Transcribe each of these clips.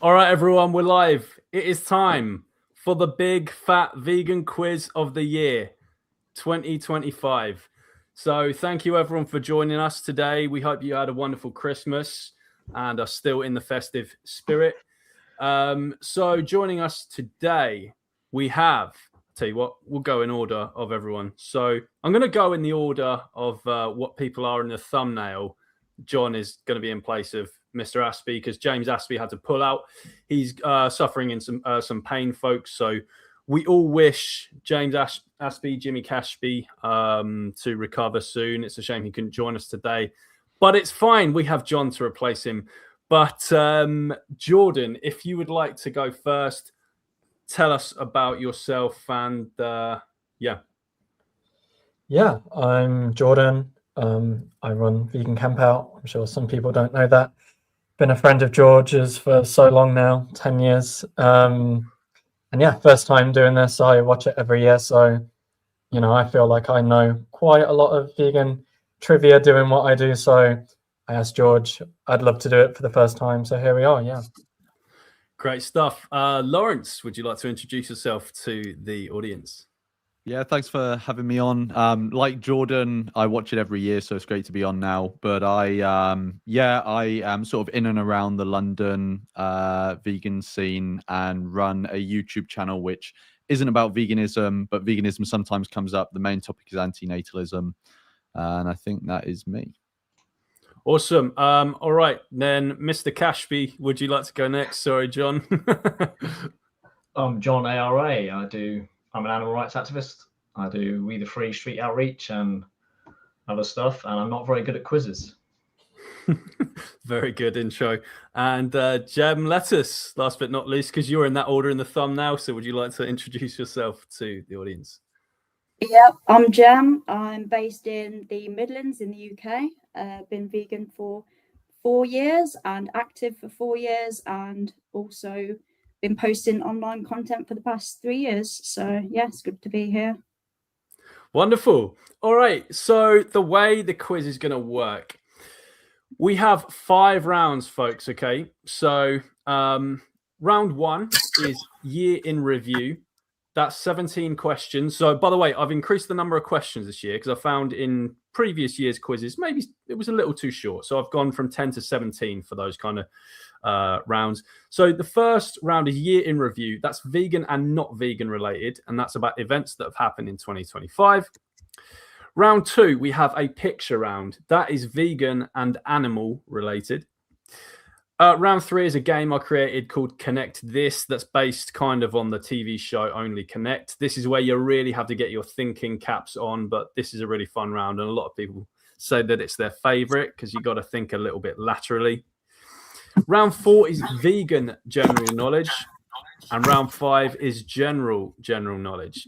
All right, everyone, we're live. It is time for the big fat vegan quiz of the year 2025. So, thank you everyone for joining us today. We hope you had a wonderful Christmas and are still in the festive spirit. So, joining us today, we have, I'll tell you what, we'll go in order of everyone. So, I'm going to go in the order of what people are in the thumbnail. John is going to be in place of Mr. Aspie because James Aspie had to pull out. He's suffering in some pain, folks. So we all wish James Aspie, Jimmy Cashby to recover soon. It's a shame he couldn't join us today, but it's fine. We have John to replace him. But Jordan, if you would like to go first, tell us about yourself and yeah. Yeah, I'm Jordan. I run Vegan Camp Out. I'm sure some people don't know that. Been a friend of George's for so long now, 10 years. And yeah, first time doing this. I watch it every year. So, I feel like I know quite a lot of vegan trivia doing what I do. So I asked George, I'd love to do it for the first time. So here we are, yeah. Great stuff. Lawrence, would you like to introduce yourself to the audience? Yeah, thanks for having me on. Like Jordan, I watch it every year, so it's great to be on now. But I am sort of in and around the London vegan scene and run a YouTube channel which isn't about veganism, but veganism sometimes comes up. The main topic is antinatalism, and I think that is me. Awesome. All right, then, Mr. Cashby, would you like to go next? Sorry, John. I'm John ARA. I'm an animal rights activist. I do We the Free street outreach and other stuff, and I'm not very good at quizzes. Very good intro. And Jem Lettuce, last but not least, because you're in that order in the thumbnail. So would you like to introduce yourself to the audience? Yeah, I'm Jem. I'm based in the Midlands in the UK. Been vegan for 4 years and active for 4 years, and also been posting online content for the past 3 years. So yeah, it's good to be here. Wonderful. All right. So the way the quiz is going to work, we have 5 rounds, folks. Okay. So round 1 is year in review. That's 17 questions. So by the way, I've increased the number of questions this year because I found in previous years' quizzes, maybe it was a little too short. So I've gone from 10 to 17 for those kind of rounds. So the first round is year in review. That's vegan and not vegan related, and that's about events that have happened in 2025. Round 2, we have a picture round. That is vegan and animal related. Round 3 is a game I created called Connect This, that's based kind of on the TV show Only Connect. This is where you really have to get your thinking caps on, but this is a really fun round, and a lot of people say that it's their favorite because you got to think a little bit laterally. Round 4 is vegan general knowledge, and round 5 is general knowledge.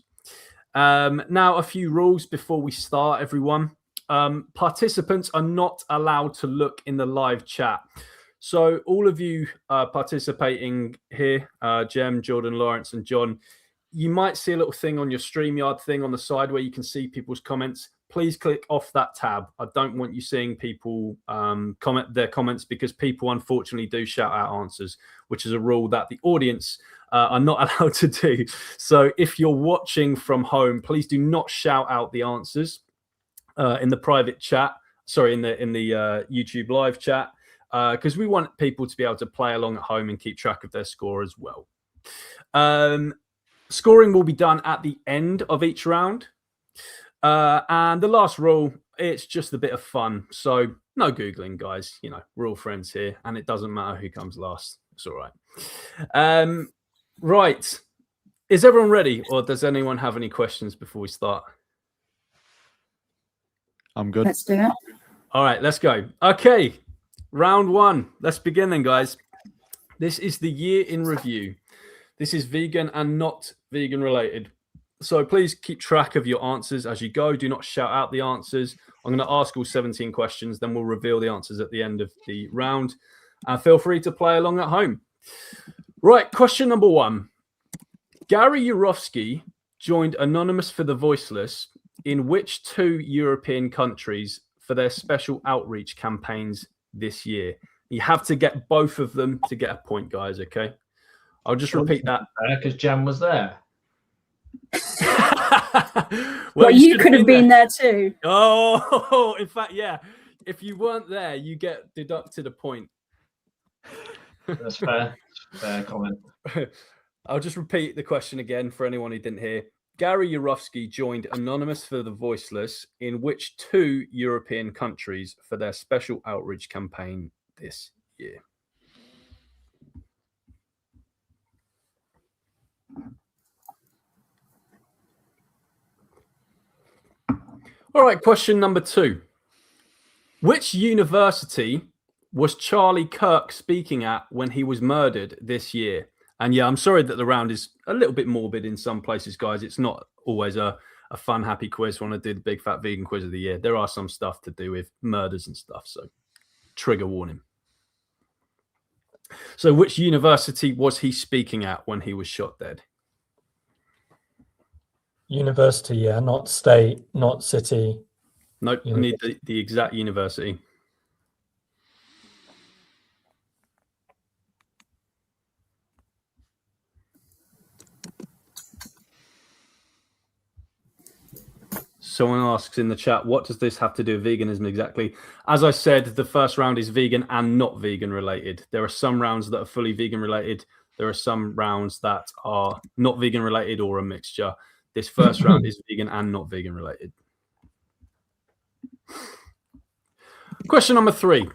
Now, a few rules before we start, everyone. Participants are not allowed to look in the live chat. So all of you participating here, Jem, Jordan, Lawrence, and John, you might see a little thing on your StreamYard thing on the side where you can see people's comments. Please click off that tab. I don't want you seeing people comment their comments because people unfortunately do shout out answers, which is a rule that the audience are not allowed to do. So if you're watching from home, please do not shout out the answers in the private chat. Sorry, in the YouTube live chat. Because we want people to be able to play along at home and keep track of their score as well. Scoring will be done at the end of each round. And the last rule, it's just a bit of fun. So no Googling, guys. We're all friends here, and it doesn't matter who comes last. It's all right. Right. Is everyone ready, or does anyone have any questions before we start? I'm good. Let's do it. All right, let's go. Okay. Round 1. Let's begin then, guys. This is the year in review. This is vegan and not vegan related. So please keep track of your answers as you go. Do not shout out the answers. I'm going to ask all 17 questions, then we'll reveal the answers at the end of the round. And feel free to play along at home. Right, question number 1. Gary Yourofsky joined Anonymous for the Voiceless in which 2 European countries for their special outreach campaigns this year? You have to get both of them to get a point, guys. Okay. I'll just repeat that. Because Jem was there. Well, you should could have been there too. Oh, in fact, yeah. If you weren't there, you get deducted a point. That's fair. Fair comment. I'll just repeat the question again for anyone who didn't hear. Gary Yourofsky joined Anonymous for the Voiceless in which 2 European countries for their special outreach campaign this year? All right, question number 2. Which university was Charlie Kirk speaking at when he was murdered this year? And yeah, I'm sorry that the round is a little bit morbid in some places, guys. It's not always a fun, happy quiz when I did the Big Fat Vegan Quiz of the Year. There are some stuff to do with murders and stuff, so trigger warning. So which university was he speaking at when he was shot dead? University, yeah, not state, not city. Nope, I need the exact university. Someone asks in the chat, what does this have to do with veganism exactly? As I said, the first round is vegan and not vegan related. There are some rounds that are fully vegan related. There are some rounds that are not vegan related or a mixture. This first round is vegan and not vegan related. Question number 3.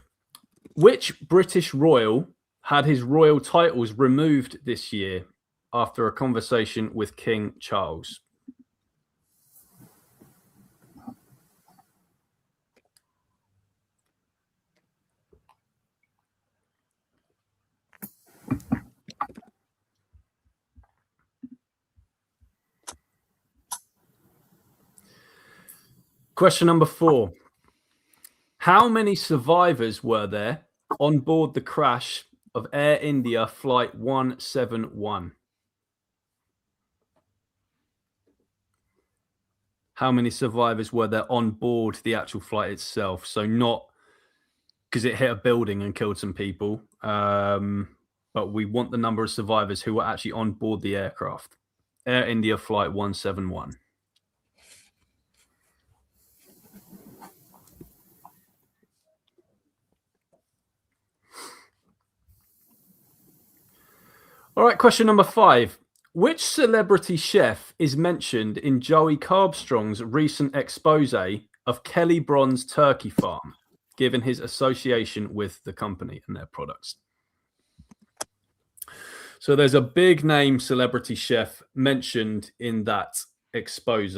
Which British royal had his royal titles removed this year after a conversation with King Charles? Question number 4. How many survivors were there on board the crash of Air India Flight 171? How many survivors were there on board the actual flight itself? So not because it hit a building and killed some people, but we want the number of survivors who were actually on board the aircraft. Air India Flight 171. All right, question number 5. Which celebrity chef is mentioned in Joey Carbstrong's recent expose of Kelly Bron's turkey farm, given his association with the company and their products? So there's a big name celebrity chef mentioned in that expose.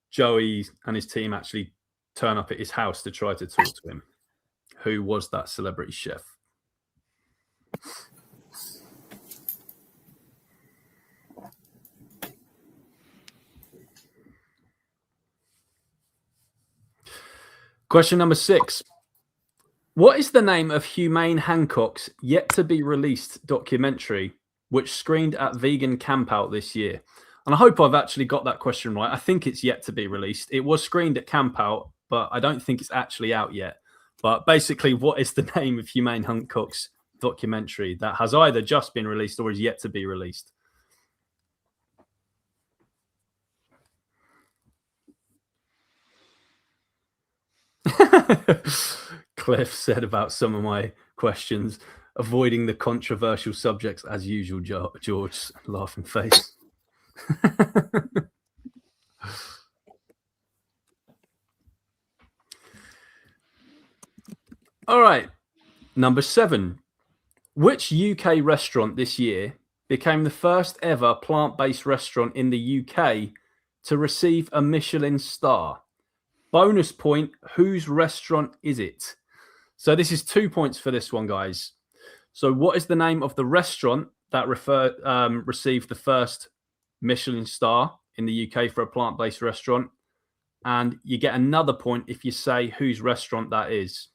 Joey and his team actually turn up at his house to try to talk to him. Who was that celebrity chef? Question number 6. What is the name of Humane Hancock's yet to be released documentary, which screened at Vegan Campout this year? And I hope I've actually got that question right. I think it's yet to be released. It was screened at Campout, but I don't think it's actually out yet. But basically, what is the name of Humane Hancock's documentary that has either just been released or is yet to be released? Cliff said about some of my questions, avoiding the controversial subjects as usual, George, laughing face. All right, number 7. Which UK restaurant this year became the first ever plant-based restaurant in the UK to receive a Michelin star? Bonus point, whose restaurant is it? So this is 2 points for this one, guys. So what is the name of the restaurant that received the first Michelin star in the UK for a plant-based restaurant? And you get another point if you say whose restaurant that is.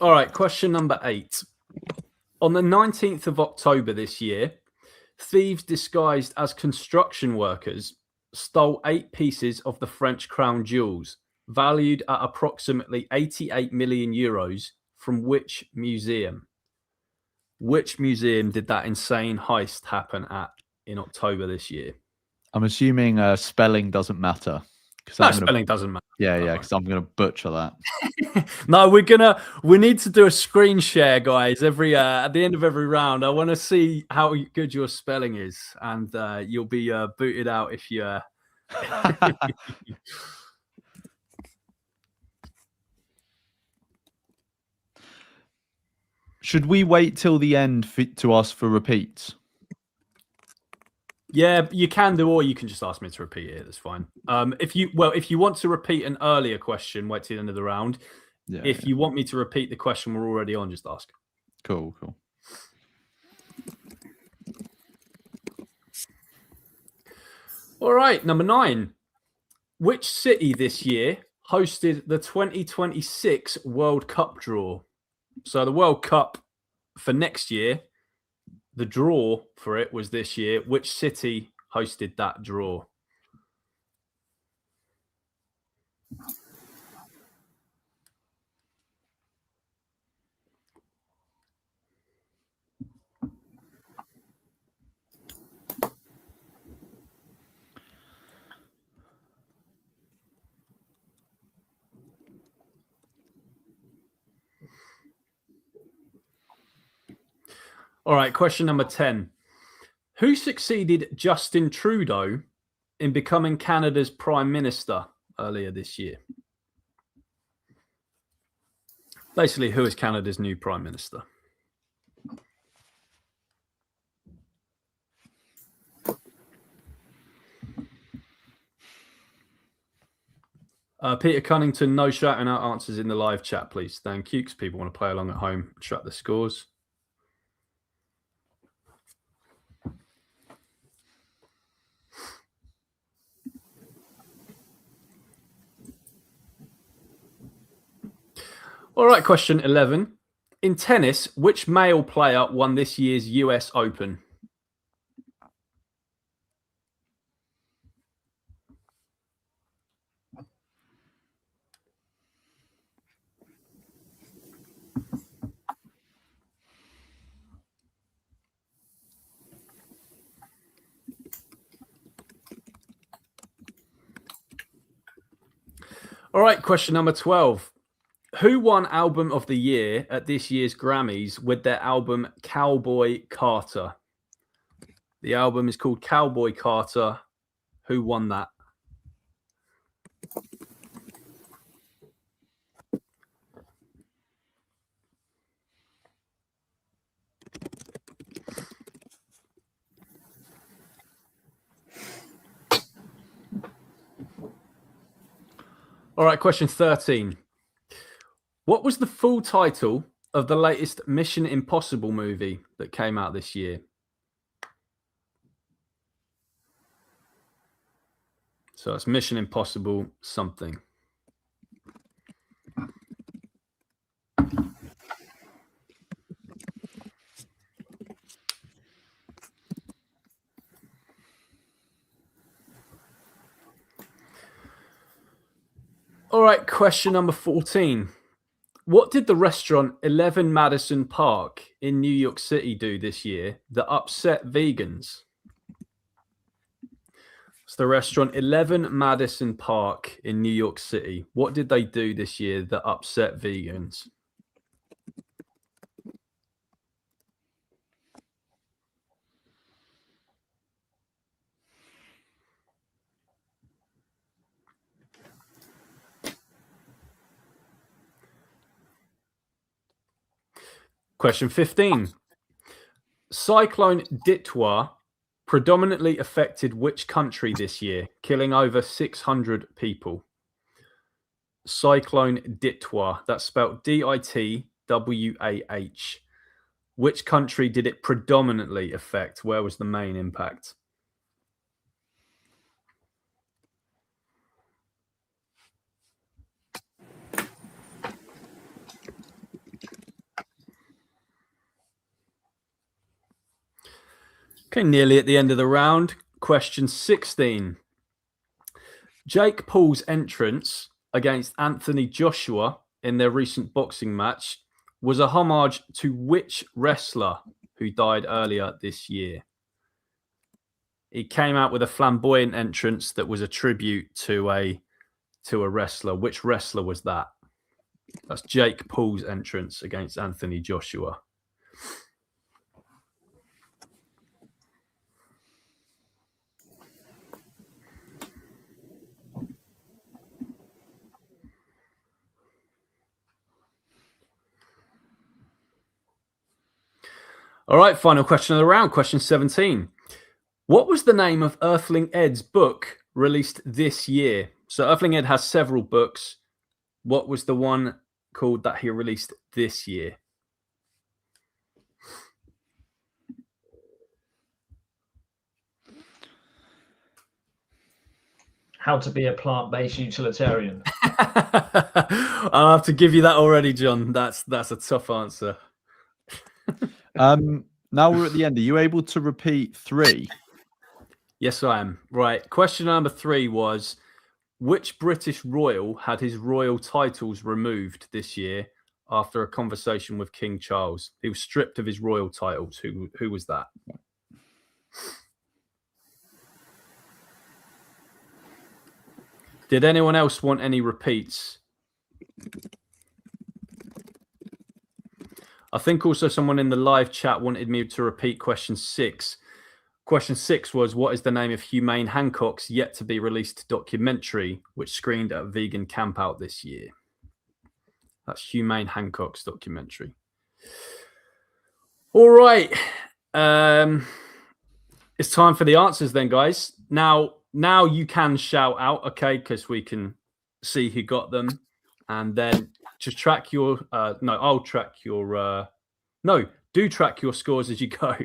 All right, question number 8. On the 19th of October this year, thieves disguised as construction workers stole 8 pieces of the French crown jewels, valued at approximately 88 million euros, from which museum? Which museum did that insane heist happen at in October this year? I'm assuming spelling doesn't matter. No, spelling doesn't matter. Yeah, because I'm going to butcher that. No, we need to do a screen share, guys. Every at the end of every round, I want to see how good your spelling is, and you'll be booted out if you. Should we wait till the end to ask for repeats? Yeah, you can do, or you can just ask me to repeat it. That's fine. If you want to repeat an earlier question, wait till the end of the round. Yeah. If you want me to repeat the question we're already on, just ask. Cool. All right, number 9. Which city this year hosted the 2026 World Cup draw? So the World Cup for next year, the draw for it was this year. Which city hosted that draw? All right, question number 10. Who succeeded Justin Trudeau in becoming Canada's Prime Minister earlier this year? Basically, who is Canada's new Prime Minister? Peter Cunnington, no shouting out answers in the live chat, please. Thank you, because people want to play along at home, track the scores. All right, question 11. In tennis, which male player won this year's US Open? All right, question number 12. Who won Album of the Year at this year's Grammys with their album Cowboy Carter? The album is called Cowboy Carter. Who won that? All right, question 13. What was the full title of the latest Mission Impossible movie that came out this year? So it's Mission Impossible something. All right, question number 14. What did the restaurant 11 Madison Park in New York City do this year that upset vegans? It's the restaurant 11 Madison Park in New York City. What did they do this year that upset vegans? Question 15. Cyclone Ditwa predominantly affected which country this year, killing over 600 people? Cyclone Ditwa, that's spelled Ditwah. Which country did it predominantly affect? Where was the main impact? Okay, nearly at the end of the round. Question 16. Jake Paul's entrance against Anthony Joshua in their recent boxing match was a homage to which wrestler who died earlier this year? He came out with a flamboyant entrance that was a tribute to a wrestler. Which wrestler was that? That's Jake Paul's entrance against Anthony Joshua. All right, final question of the round, question 17. What was the name of Earthling Ed's book released this year? So Earthling Ed has several books. What was the one called that he released this year? How to be a plant-based utilitarian. I'll have to give you that already, John. That's a tough answer. Now we're at the end. Are you able to repeat 3? Yes, I am. Right. Question number 3 was, which British royal had his royal titles removed this year after a conversation with King Charles? He was stripped of his royal titles. Who was that? Did anyone else want any repeats? I think also someone in the live chat wanted me to repeat question 6. Question 6 was, what is the name of Humane Hancock's yet to be released documentary, which screened at Vegan Campout this year? That's Humane Hancock's documentary. All right. It's time for the answers then, guys. Now you can shout out, okay, because we can see who got them. And then just track your I'll track your do track your scores as you go.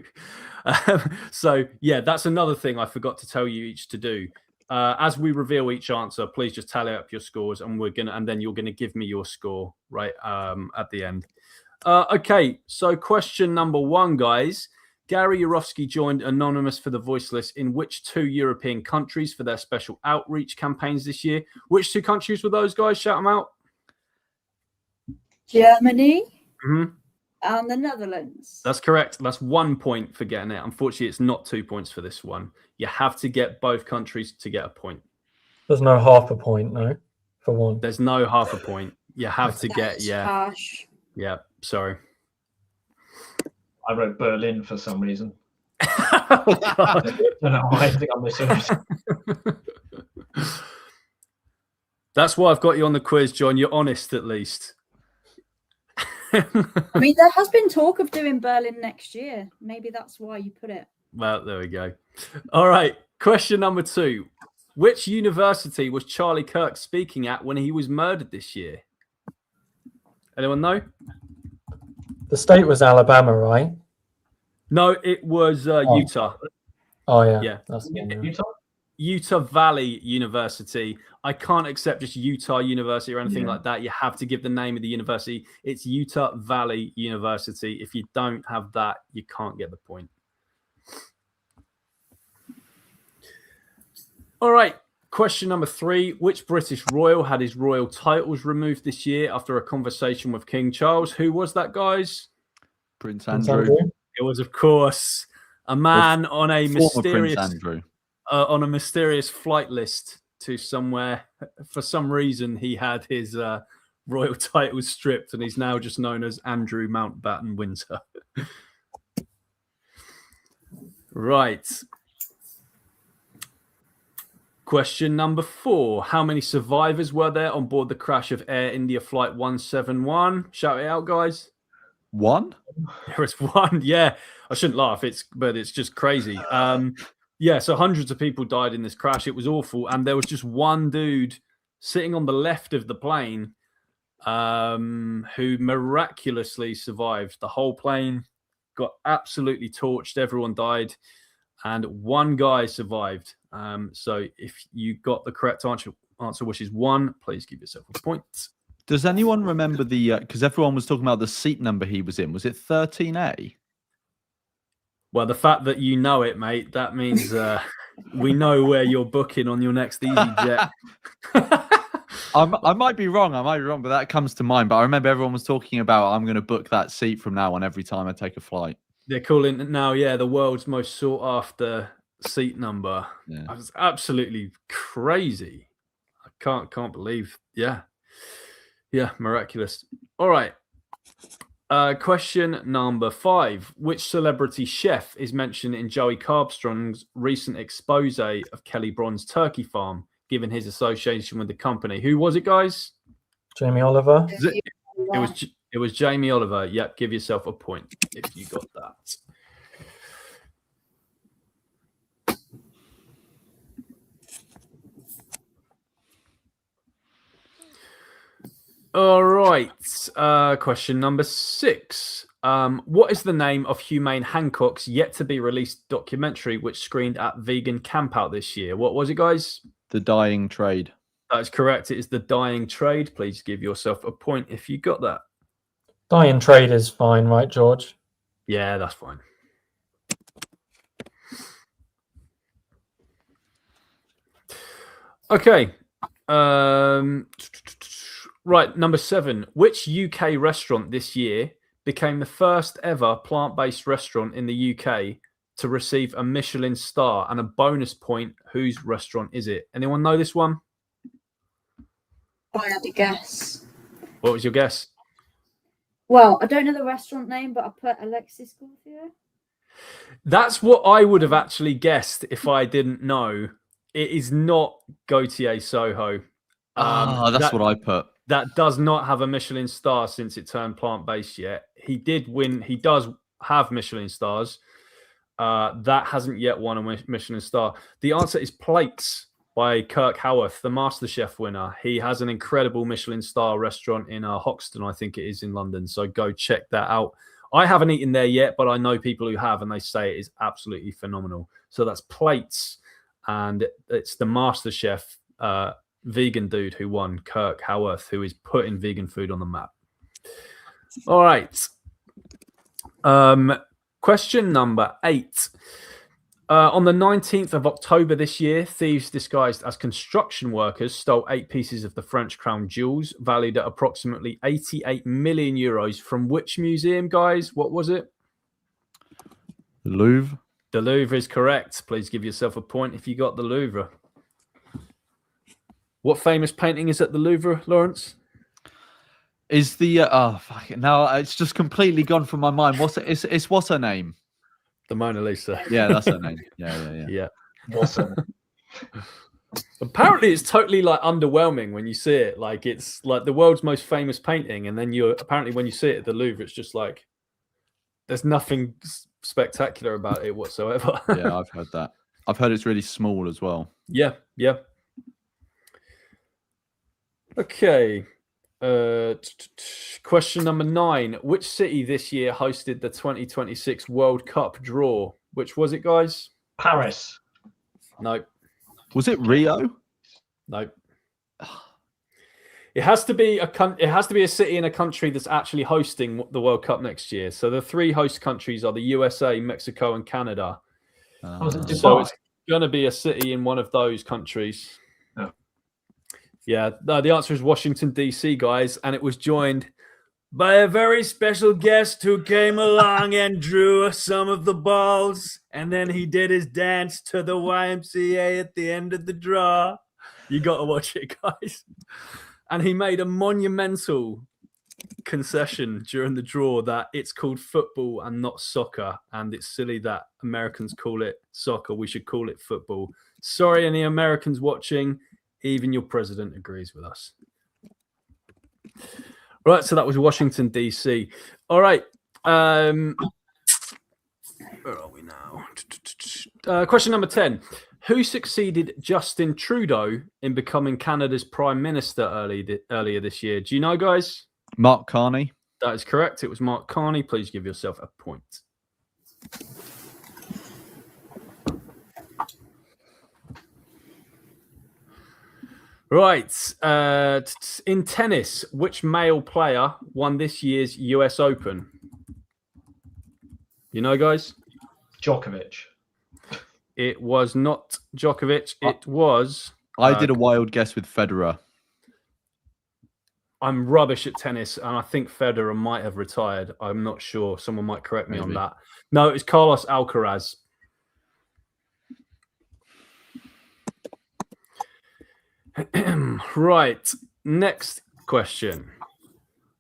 So yeah, that's another thing I forgot to tell you each to do. As we reveal each answer, please just tally up your scores, and then you're gonna give me your score right at the end. Okay, so question number 1, guys. Gary Yourofsky joined Anonymous for the Voiceless in which 2 European countries for their special outreach campaigns this year? Which 2 countries were those, guys? Shout them out. Germany Mm-hmm. and the Netherlands. That's correct. That's 1 point for getting it. Unfortunately, it's not 2 points for this one. You have to get both countries to get a point. There's no half a point, no, for one. There's no half a point. You have to get, That's yeah. harsh. Yeah, sorry. I wrote Berlin for some reason. Oh, God. I don't know why I think I'm missing. That's why I've got you on the quiz, John. You're honest, at least. I mean, there has been talk of doing Berlin next year. Maybe that's why you put it. Well, there we go. All right. Question number 2. Which university was Charlie Kirk speaking at when he was murdered this year? Anyone know? The state was Alabama, right? No, it was Utah. Oh, yeah. Yeah. That's the one, yeah. Utah? Utah Valley University. I can't accept just Utah University or anything like that. You have to give the name of the university. It's Utah Valley University. If you don't have that, you can't get the point. All right. Question number 3. Which British royal had his royal titles removed this year after a conversation with King Charles? Who was that, guys? Prince Prince Andrew. It was, of course, a man on a Former Prince Andrew. on a mysterious flight list to somewhere. For some reason, he had his royal titles stripped, and he's now just known as Andrew Mountbatten Windsor. Right. Question number 4. How many survivors were there on board the crash of Air India Flight 171? Shout it out, guys. 1? There is 1. Yeah, I shouldn't laugh. But it's just crazy. Yeah, so hundreds of people died in this crash. It was awful, and there was just one dude sitting on the left of the plane who miraculously survived. The whole plane got absolutely torched. Everyone died, and one guy survived. So if you got the correct answer, which is 1, please give yourself a point. Does anyone remember the? Because everyone was talking about the seat number he was in. Was it 13A? Well, the fact that you know it, mate, that means we know where you're booking on your next EasyJet. I might be wrong. But that comes to mind. But I remember everyone was talking about I'm going to book that seat from now on every time I take a flight. They're calling it now, the world's most sought after seat number. Yeah. It's absolutely crazy. I can't believe. Yeah, miraculous. All right. Question number 5. Which celebrity chef is mentioned in Joey Carbstrong's recent expose of Kelly Bron's turkey farm, given his association with the company? Who was it, guys? Jamie Oliver. It was Jamie Oliver. Yep, give yourself a point if you got that. All right. Question number 6. What is the name of Humane Hancock's yet to be released documentary which screened at Vegan Campout this year? What was it, guys? The Dying Trade. That is correct. It is The Dying Trade. Please give yourself a point if you got that. Dying Trade is fine, right, George? Yeah, that's fine. Okay. Right, number 7. Which UK restaurant this year became the first ever plant-based restaurant in the UK to receive a Michelin star and a bonus point? Whose restaurant is it? Anyone know this one? I had to guess. What was your guess? Well, I don't know the restaurant name, but I put Alexis Scorpio. That's what I would have actually guessed if I didn't know. It is not Gautier Soho. That's what I put. That does not have a Michelin star since it turned plant-based yet. He did win. He does have Michelin stars. That hasn't yet won a Michelin star. The answer is Plates by Kirk Howarth, the MasterChef winner. He has an incredible Michelin star restaurant in Hoxton, I think it is, in London. So go check that out. I haven't eaten there yet, but I know people who have, and they say it is absolutely phenomenal. So that's Plates, and it's the MasterChef vegan dude who won, Kirk Howarth, who is putting vegan food on the map. All right. Question number 8. On the 19th of October this year, thieves disguised as construction workers stole 8 pieces of the French crown jewels, valued at approximately 88 million euros. From which museum, guys? What was it? The Louvre. The Louvre is correct. Please give yourself a point if you got the Louvre. What famous painting is at the Louvre, Lawrence? Is the now it's just completely gone from my mind. It's what's her name? The Mona Lisa. Yeah, that's her name. Yeah. Awesome. Apparently, it's totally like underwhelming when you see it. Like it's like the world's most famous painting, and then apparently when you see it at the Louvre, it's just like there's nothing spectacular about it whatsoever. Yeah, I've heard that. I've heard it's really small as well. Yeah. Okay. Question number 9. Which city this year hosted the 2026 World Cup draw? Which was it, guys? Paris. No. Was it Rio? No. It has to be a city in a country that's actually hosting the World Cup next year. So the 3 host countries are the USA, Mexico, and Canada. So it's going to be a city in one of those countries. Yeah, no, the answer is Washington, D.C., guys. And it was joined by a very special guest who came along and drew some of the balls. And then he did his dance to the YMCA at the end of the draw. You got to watch it, guys. And he made a monumental concession during the draw that it's called football and not soccer. And it's silly that Americans call it soccer. We should call it football. Sorry, any Americans watching. Even your president agrees with us. Right, so that was Washington, D.C. All right. Where are we now? Question number 10. Who succeeded Justin Trudeau in becoming Canada's Prime Minister earlier this year? Do you know, guys? Mark Carney. That is correct. It was Mark Carney. Please give yourself a point. Right. In tennis, which male player won this year's US Open? You know, guys? Djokovic. It was not Djokovic. It was. I did a wild guess with Federer. I'm rubbish at tennis, and I think Federer might have retired. I'm not sure. Someone might correct me on Maybe. that. No, it's Carlos Alcaraz. Right. Next question.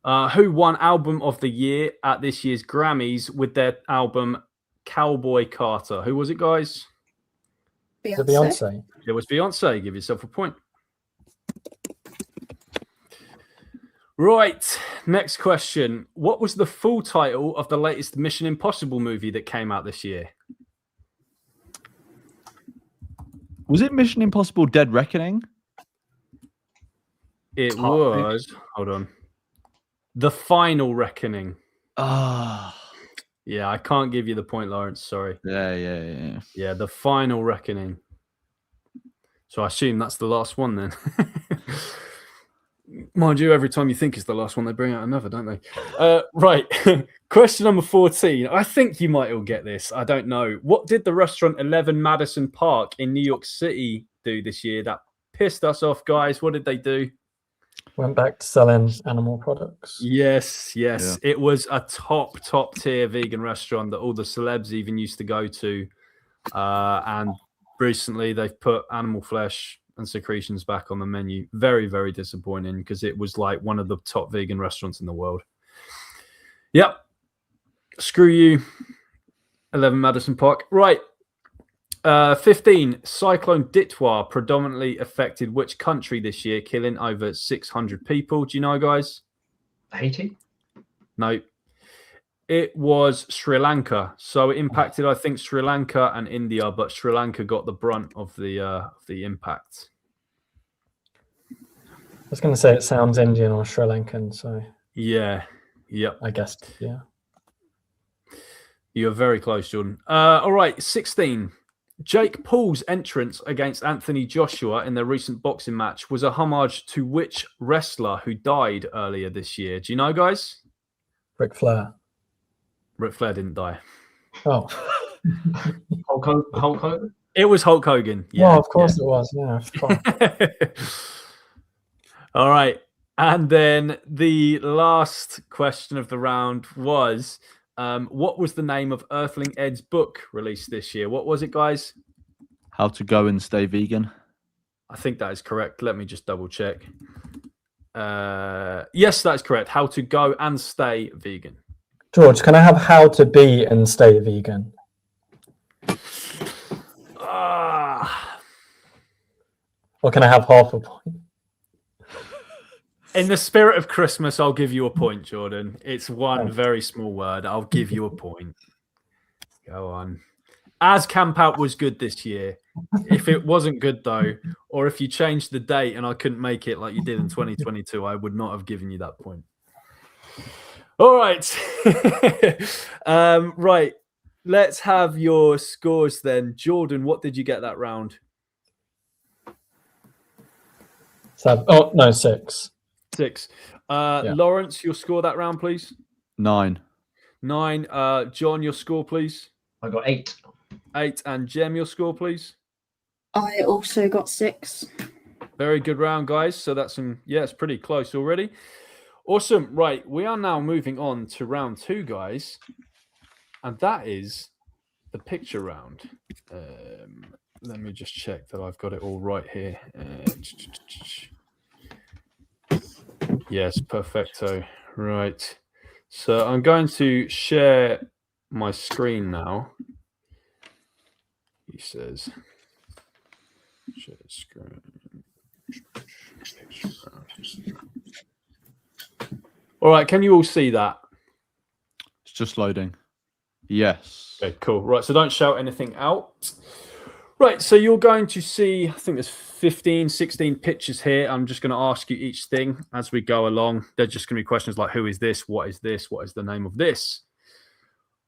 Who won Album of the Year at this year's Grammys with their album Cowboy Carter? Who was it, guys? The Beyonce. It was Beyonce. Give yourself a point. Right. Next question. What was the full title of the latest Mission Impossible movie that came out this year? Was it Mission Impossible Dead Reckoning? It was. Hold on. The Final Reckoning. Ah. Yeah, I can't give you the point, Lawrence. Sorry. Yeah. Yeah, The Final Reckoning. So I assume that's the last one then. Mind you, every time you think it's the last one, they bring out another, don't they? Right. Question number 14. I think you might all get this. I don't know. What did the restaurant 11 Madison Park in New York City do this year that pissed us off, guys? What did they do? Went back to selling animal products. Yes. Yeah. It was a top tier vegan restaurant that all the celebs even used to go to. And recently they've put animal flesh and secretions back on the menu. Very, very disappointing because it was like one of the top vegan restaurants in the world. Yep. Screw you, 11 Madison Park. Right. 15. Cyclone Ditwa predominantly affected which country this year, killing over 600 people? Do you know, guys? Haiti? No. It was Sri Lanka. So it impacted, I think, Sri Lanka and India, but Sri Lanka got the brunt of the impact. I was going to say it sounds Indian or Sri Lankan, so Yeah. Yep. I guess, yeah. You're very close, Jordan. All right, 16. Jake Paul's entrance against Anthony Joshua in their recent boxing match was a homage to which wrestler who died earlier this year? Do you know, guys? Ric Flair. Ric Flair didn't die. Oh. Hulk Hogan? It was Hulk Hogan. Yeah, well, of course it was. Yeah. All right. And then the last question of the round was, what was the name of Earthling Ed's book released this year? What was it, guys? How to Go and Stay Vegan. I think that is correct. Let me just double check. Yes, that is correct. How to Go and Stay Vegan. George, can I have How to Be and Stay Vegan? Or can I have half a point? In the spirit of Christmas, I'll give you a point, Jordan. It's one very small word. I'll give you a point. Go on. As Camp Out was good this year. If it wasn't good, though, or if you changed the date and I couldn't make it like you did in 2022, I would not have given you that point. All right. Right. Let's have your scores then. Jordan, what did you get that round? 6. 6. Lawrence, your score that round, please. 9. 9. John, your score, please. I got 8. 8. And Jem, your score, please. I also got 6. Very good round, guys. So that's it's pretty close already. Awesome. Right. We are now moving on to round 2, guys. And that is the picture round. Let me just check that I've got it all right here. Yes, perfecto. Right. So I'm going to share my screen now. He says, share screen. All right. Can you all see that? It's just loading. Yes. Okay, cool. Right. So don't shout anything out. Right. So you're going to see, I think there's 15, 16 pictures here. I'm just going to ask you each thing as we go along. There's just going to be questions like, who is this? What is this? What is the name of this?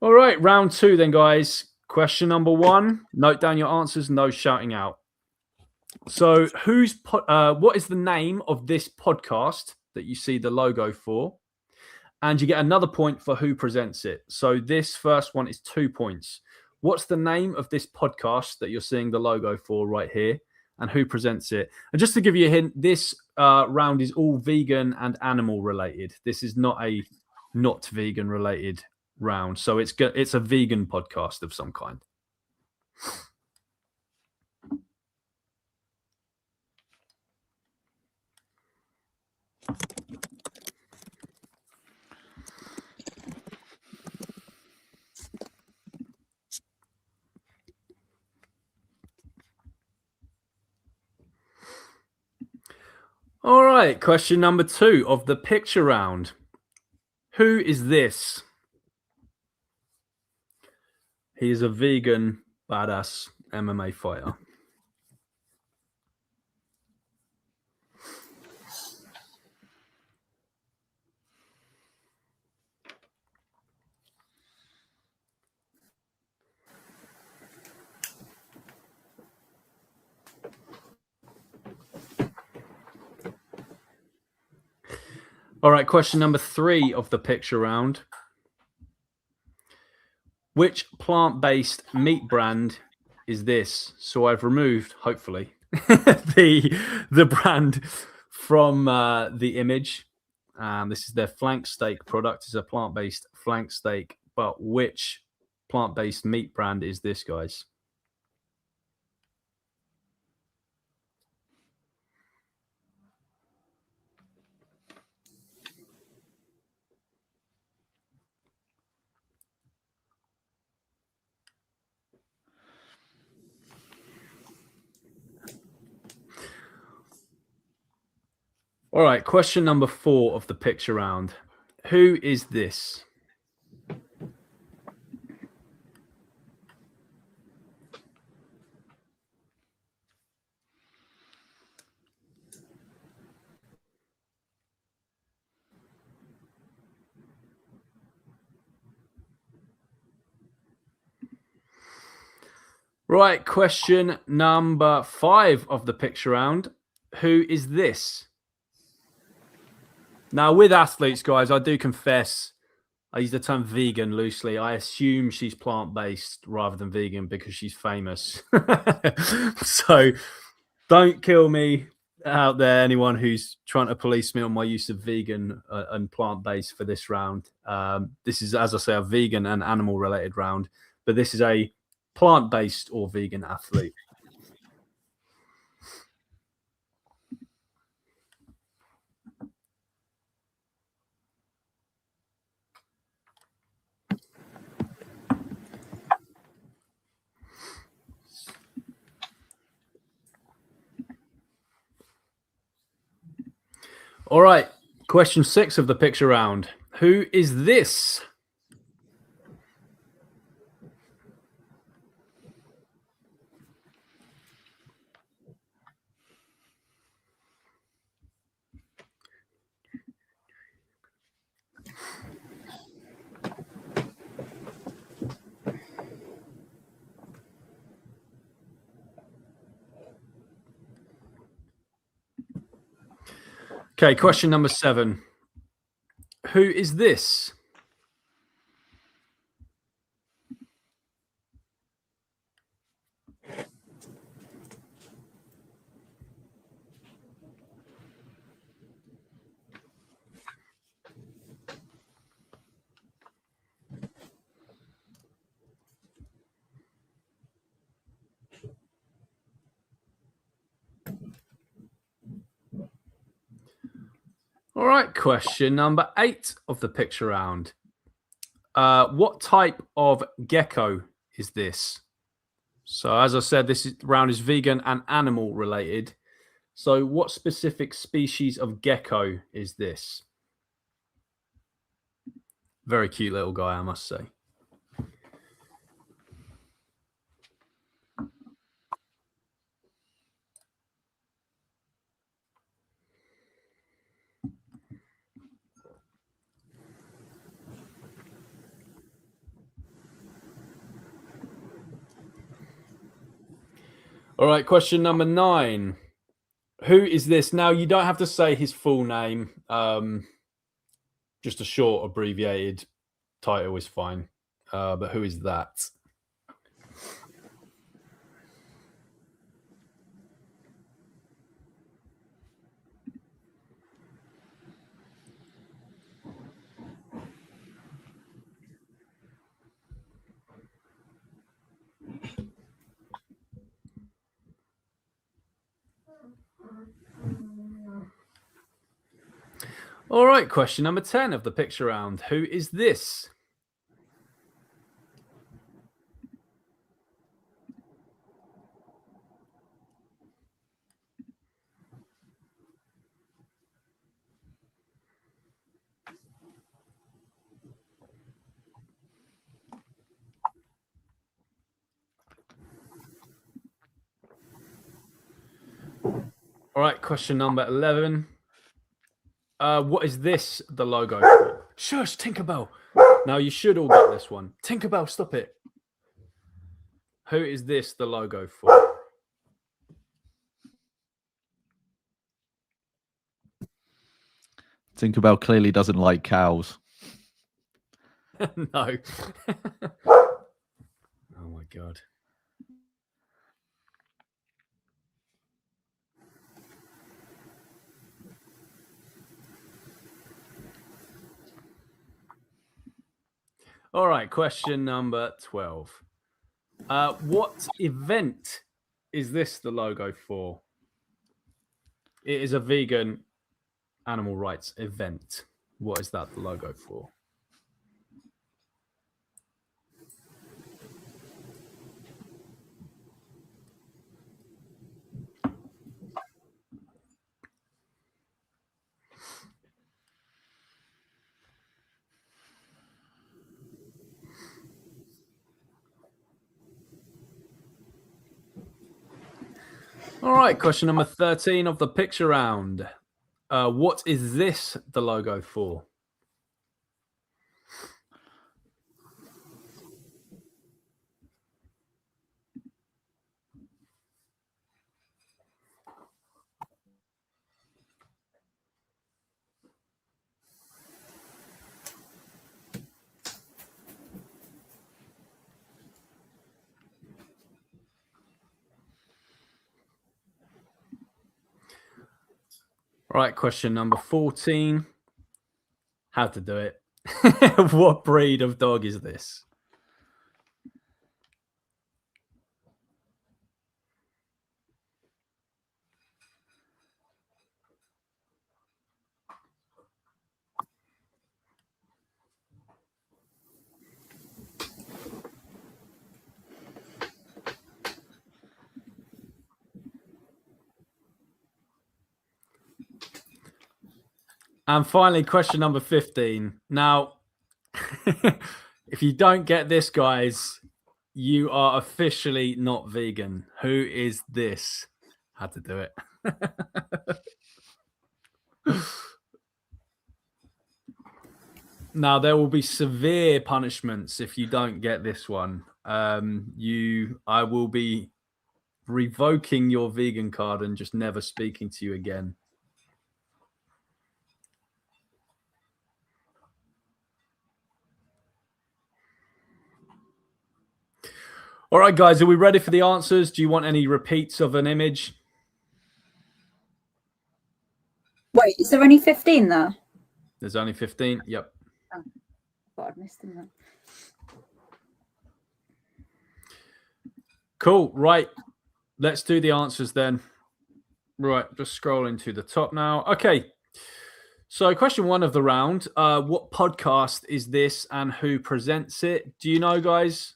All right. Round 2 then, guys. Question number 1. Note down your answers. No shouting out. So what is the name of this podcast that you see the logo for? And you get another point for who presents it. So this first one is 2 points. what's the name of this podcast that you're seeing the logo for right here, and who presents it? And just to give you a hint, this round is all vegan and animal related. This is not a not vegan related round, so it's a vegan podcast of some kind. All right, question number 2 of the picture round. Who is this? He is a vegan badass MMA fighter. All right, question number 3 of the picture round. Which plant-based meat brand is this? So I've removed, hopefully, the brand from the image. This is their flank steak product. It's a plant-based flank steak. But which plant-based meat brand is this, guys? All right, question number 4 of the picture round. Who is this? Right, question number 5 of the picture round. Who is this? Now, with athletes, guys, I do confess, I use the term vegan loosely. I assume she's plant-based rather than vegan because she's famous. So don't kill me out there, anyone who's trying to police me on my use of vegan and plant-based for this round. This is, as I say, a vegan and animal-related round, but this is a plant-based or vegan athlete. All right, question 6 of the picture round. Who is this? Okay, question number 7. Who is this? All right, question number 8 of the picture round. What type of gecko is this? So, as I said, this round is vegan and animal related. So, what specific species of gecko is this? Very cute little guy, I must say. All right, question number 9. Who is this? Now, you don't have to say his full name. Just a short, abbreviated title is fine. But who is that? All right, question number 10 of the picture round. Who is this? All right, question number 11. What is this the logo for? Shush, Tinkerbell. Now you should all get this one. Tinkerbell, stop it. Who is this the logo for? Tinkerbell clearly doesn't like cows. No. Oh my God. All right, question number 12. What event is this the logo for? It is a vegan animal rights event. What is that the logo for? All right, question number 13 of the picture round. What is this the logo for? All right, question number 14. How to do it. What breed of dog is this? And finally, question number 15. Now, if you don't get this, guys, you are officially not vegan. Who is this? Had to do it. Now, there will be severe punishments if you don't get this one. I will be revoking your vegan card and just never speaking to you again. All right, guys, are we ready for the answers? Do you want any repeats of an image? Wait, is there only 15 there? There's only 15. Yep. Oh, I thought I'd missed them then. Cool. Right. Let's do the answers then. Right. Just scrolling to the top now. Okay. So question 1 of the round. What podcast is this and who presents it? Do you know, guys?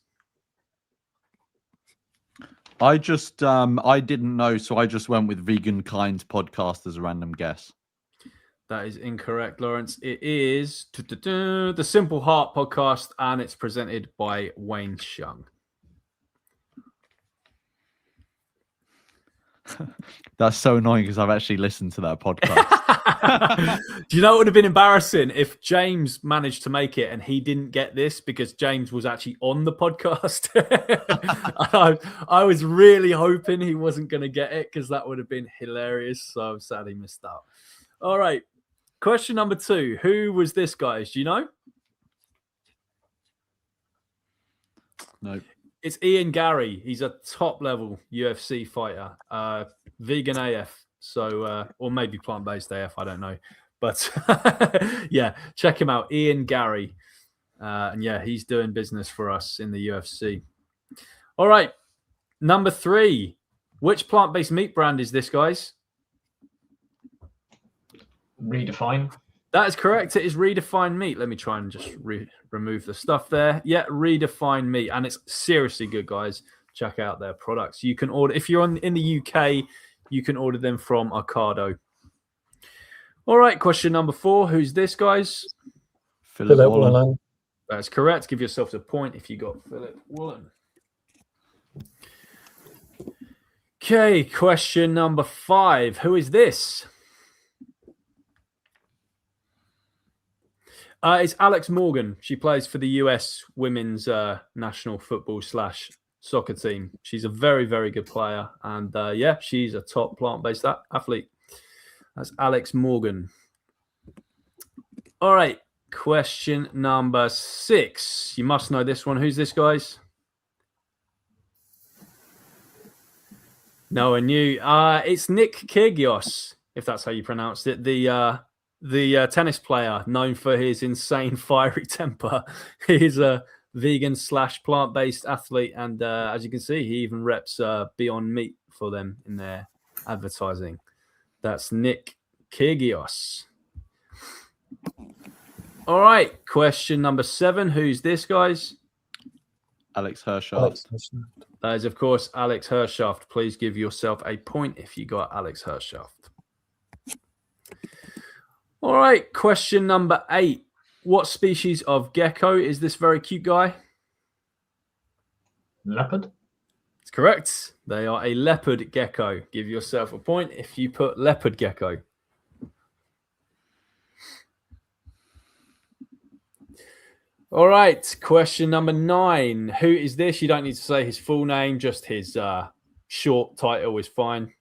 I didn't know, so I just went with Vegan Kind Podcast as a random guess. That is incorrect, Lawrence. It is the Simple Heart Podcast, and it's presented by Wayne Shung. That's so annoying because I've actually listened to that podcast. Do you know what would have been embarrassing if James managed to make it and he didn't get this because James was actually on the podcast? I was really hoping he wasn't going to get it because that would have been hilarious. So I'm sad he missed out. All right. Question number 2. Who was this, guys? Do you know? No. It's Ian Gary. He's a top-level UFC fighter, vegan AF, so or maybe plant-based AF. I don't know, but yeah, check him out, Ian Gary, and yeah, he's doing business for us in the UFC. All right, number 3. Which plant-based meat brand is this, guys? Redefine. That is correct. It is redefined meat. Let me try and just remove the stuff there. Yeah, redefined meat. And it's seriously good, guys. Check out their products. You can order, if you're in the UK, you can order them from Ocado. All right, question number 4. Who's this, guys? Philip Philip Wallen. Wallen. That's correct. Give yourself a point if you got Philip Wallen. Okay, question number 5. Who is this? It's Alex Morgan. She plays for the US women's national football / soccer team. She's a very, very good player. And yeah, she's a top plant-based athlete. That's Alex Morgan. All right. Question number 6. You must know this one. Who's this, guys? No one knew. It's Nick Kyrgios, if that's how you pronounced it. The tennis player known for his insane fiery temper. He's a vegan / plant-based athlete. And as you can see, he even reps Beyond Meat for them in their advertising. That's Nick Kyrgios. All right. Question number 7. Who's this, guys? Alex Hershaft. Alex Hershaft. That is, of course, Alex Hershaft. Please give yourself a point if you got Alex Hershaft. All right. Question number 8. What species of gecko is this very cute guy? Leopard. It's correct. They are a leopard gecko. Give yourself a point if you put leopard gecko. All right. Question number 9. Who is this? You don't need to say his full name. Just his short title is fine.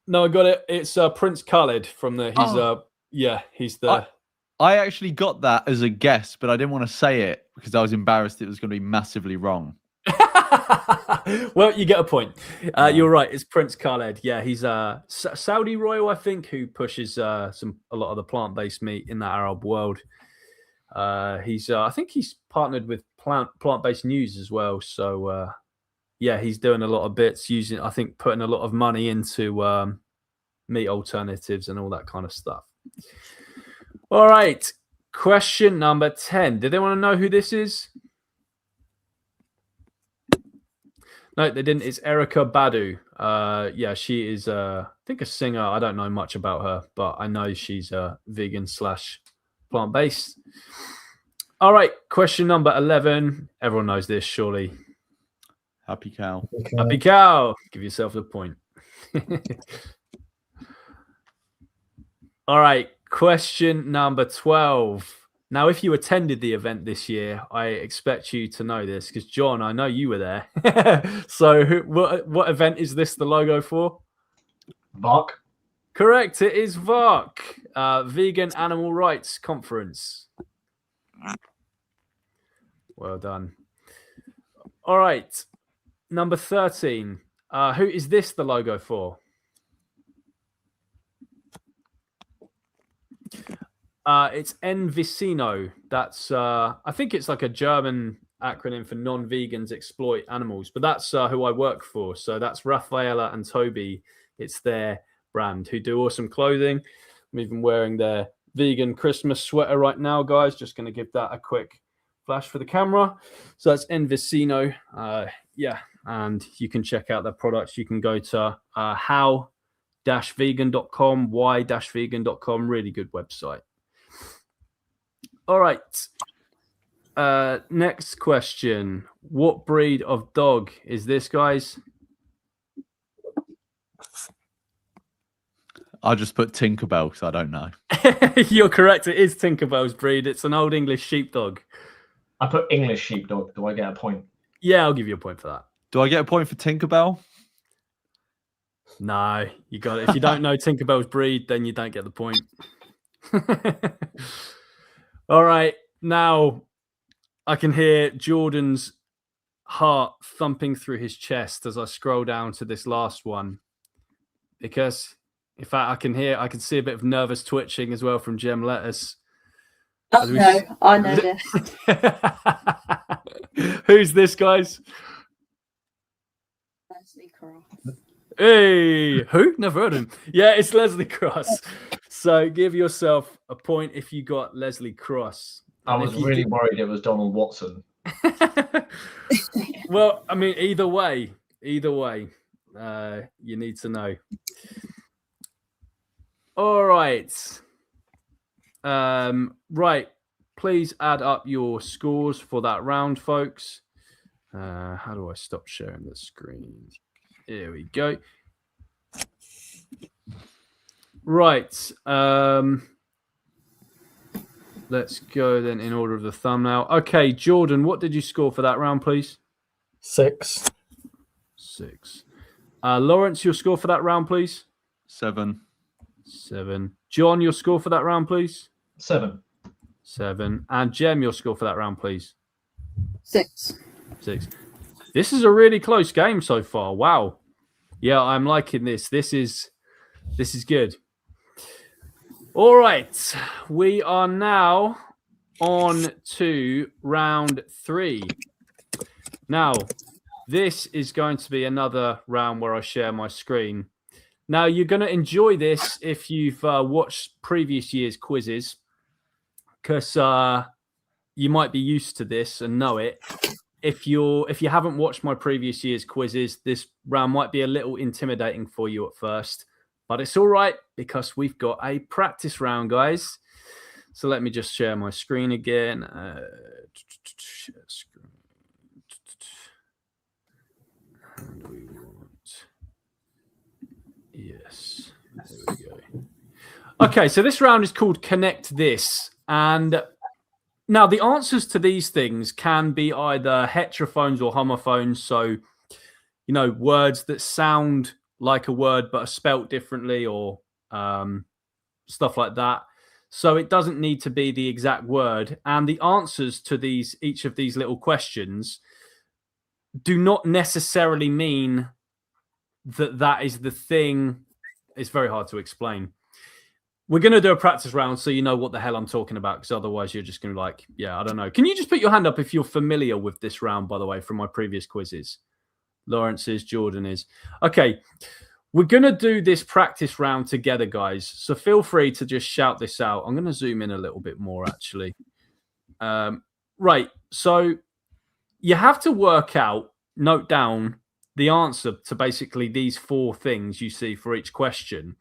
No, I got it. It's Prince Khalid from the. He's the. I actually got that as a guess, but I didn't want to say it because I was embarrassed it was going to be massively wrong. Well, you get a point. You're right. It's Prince Khalid. Yeah, he's Saudi royal, I think, who pushes a lot of the plant-based meat in that Arab world. I think he's partnered with plant-based news as well. So yeah, he's doing a lot of bits putting a lot of money into meat alternatives and all that kind of stuff. All right. Question number 10. Did they want to know who this is? No, they didn't. It's Erica Badu. Yeah, she is, I think, a singer. I don't know much about her, but I know she's vegan / plant-based. All right. Question number 11. Everyone knows this, surely. Happy cow. Happy cow. Give yourself a point. All right. Question number 12. Now, if you attended the event this year, I expect you to know this because, John, I know you were there. So what event is this the logo for? VARC. Correct. It is VARC, Vegan Animal Rights Conference. Well done. All right. Number 13. Who is this the logo for? It's Envicino. That's I think it's like a German acronym for non-vegans exploit animals, but that's who I work for. So that's Rafaela and Toby. It's their brand who do awesome clothing. I'm even wearing their vegan Christmas sweater right now, guys. Just going to give that a quick flash for the camera. So that's Envicino. Yeah, and you can check out their products. You can go to how-vegan.com, y-vegan.com. Really good website. All right. Next question. What breed of dog is this, guys? I'll just put Tinkerbell because I don't know. You're correct. It is Tinkerbell's breed. It's an old English sheepdog. I put English sheepdog. Do I get a point? Yeah, I'll give you a point for that. Do I get a point for Tinkerbell? No, you got it. If you don't know Tinkerbell's breed, then you don't get the point. All right. Now I can hear Jordan's heart thumping through his chest as I scroll down to this last one. Because, in fact, I can see a bit of nervous twitching as well from Gem Lettuce. Oh, no, I know this. Who's this, guys? Leslie Croft. Hey, who? Never heard of him. Yeah, it's Leslie Cross. So give yourself a point if you got Leslie Cross. I And was if you really worried it was Donald Watson. Well, I mean, either way, you need to know. All right. Right. Please add up your scores for that round, folks. How do I stop sharing the screen? Here we go. Right. Let's go then in order of the thumbnail. Okay, Jordan, what did you score for that round, please? 6. 6. Lawrence, your score for that round, please? 7. 7. John, your score for that round, please? 7. 7. And Jem, your score for that round, please? 6. 6. This is a really close game so far. Wow. Yeah, I'm liking this. This is good. All right. We are now on to round 3. Now, this is going to be another round where I share my screen. Now, you're going to enjoy this if you've watched previous year's quizzes, because you might be used to this and know it. If you haven't watched my previous year's quizzes, this round might be a little intimidating for you at first, but it's all right because we've got a practice round, guys. So let me just share my screen again. Yes, there we go. Okay, so this round is called Connect This. And now the answers to these things can be either heterophones or homophones. So, words that sound like a word but are spelt differently, or stuff like that. So it doesn't need to be the exact word. And the answers to each of these little questions do not necessarily mean that is the thing. It's very hard to explain. We're going to do a practice round so you know what the hell I'm talking about, because otherwise you're just going to be like, yeah, I don't know. Can you just put your hand up if you're familiar with this round, by the way, from my previous quizzes? Lawrence is, Jordan is. Okay, we're going to do this practice round together, guys. So feel free to just shout this out. I'm going to zoom in a little bit more, actually. Right, so you have to work out, note down the answer to basically these 4 things you see for each question.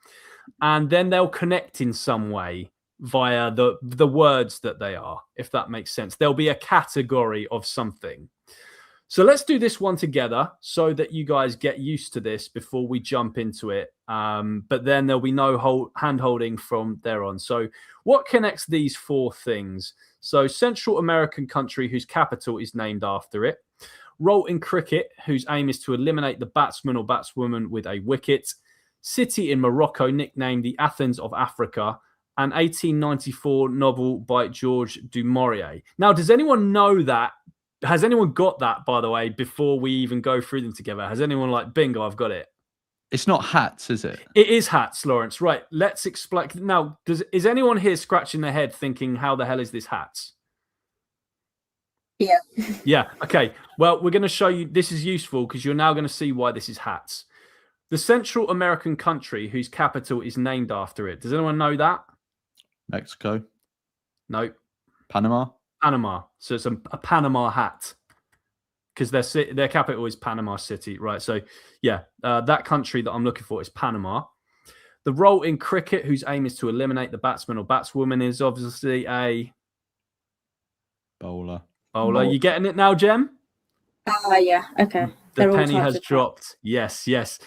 And then they'll connect in some way via the words that they are, if that makes sense. There'll be a category of something. So let's do this one together so that you guys get used to this before we jump into it. But then there'll be no hand-holding from there on. So what connects these 4 things? So Central American country whose capital is named after it. Role in cricket whose aim is to eliminate the batsman or batswoman with a wicket. City in Morocco nicknamed the Athens of Africa. An 1894 novel by Georges du Maurier. Now, does anyone know that? Has anyone got that, by the way, before we even go through them together? Has anyone like, bingo, I've got it? It's not hats, is it? It is hats, Lawrence. Right, let's explain. Now, is anyone here scratching their head thinking, how the hell is this hats? Yeah. Yeah, okay. Well, we're going to show you. This is useful because you're now going to see why this is hats. The Central American country whose capital is named after it. Does anyone know that? Mexico. No. Panama. Panama. So it's a Panama hat because their capital is Panama City, right? So yeah, that country that I'm looking for is Panama. The role in cricket whose aim is to eliminate the batsman or batswoman is obviously a Bowler. You getting it now, Jem? Yeah. Okay. The penny has dropped. Yes, yes.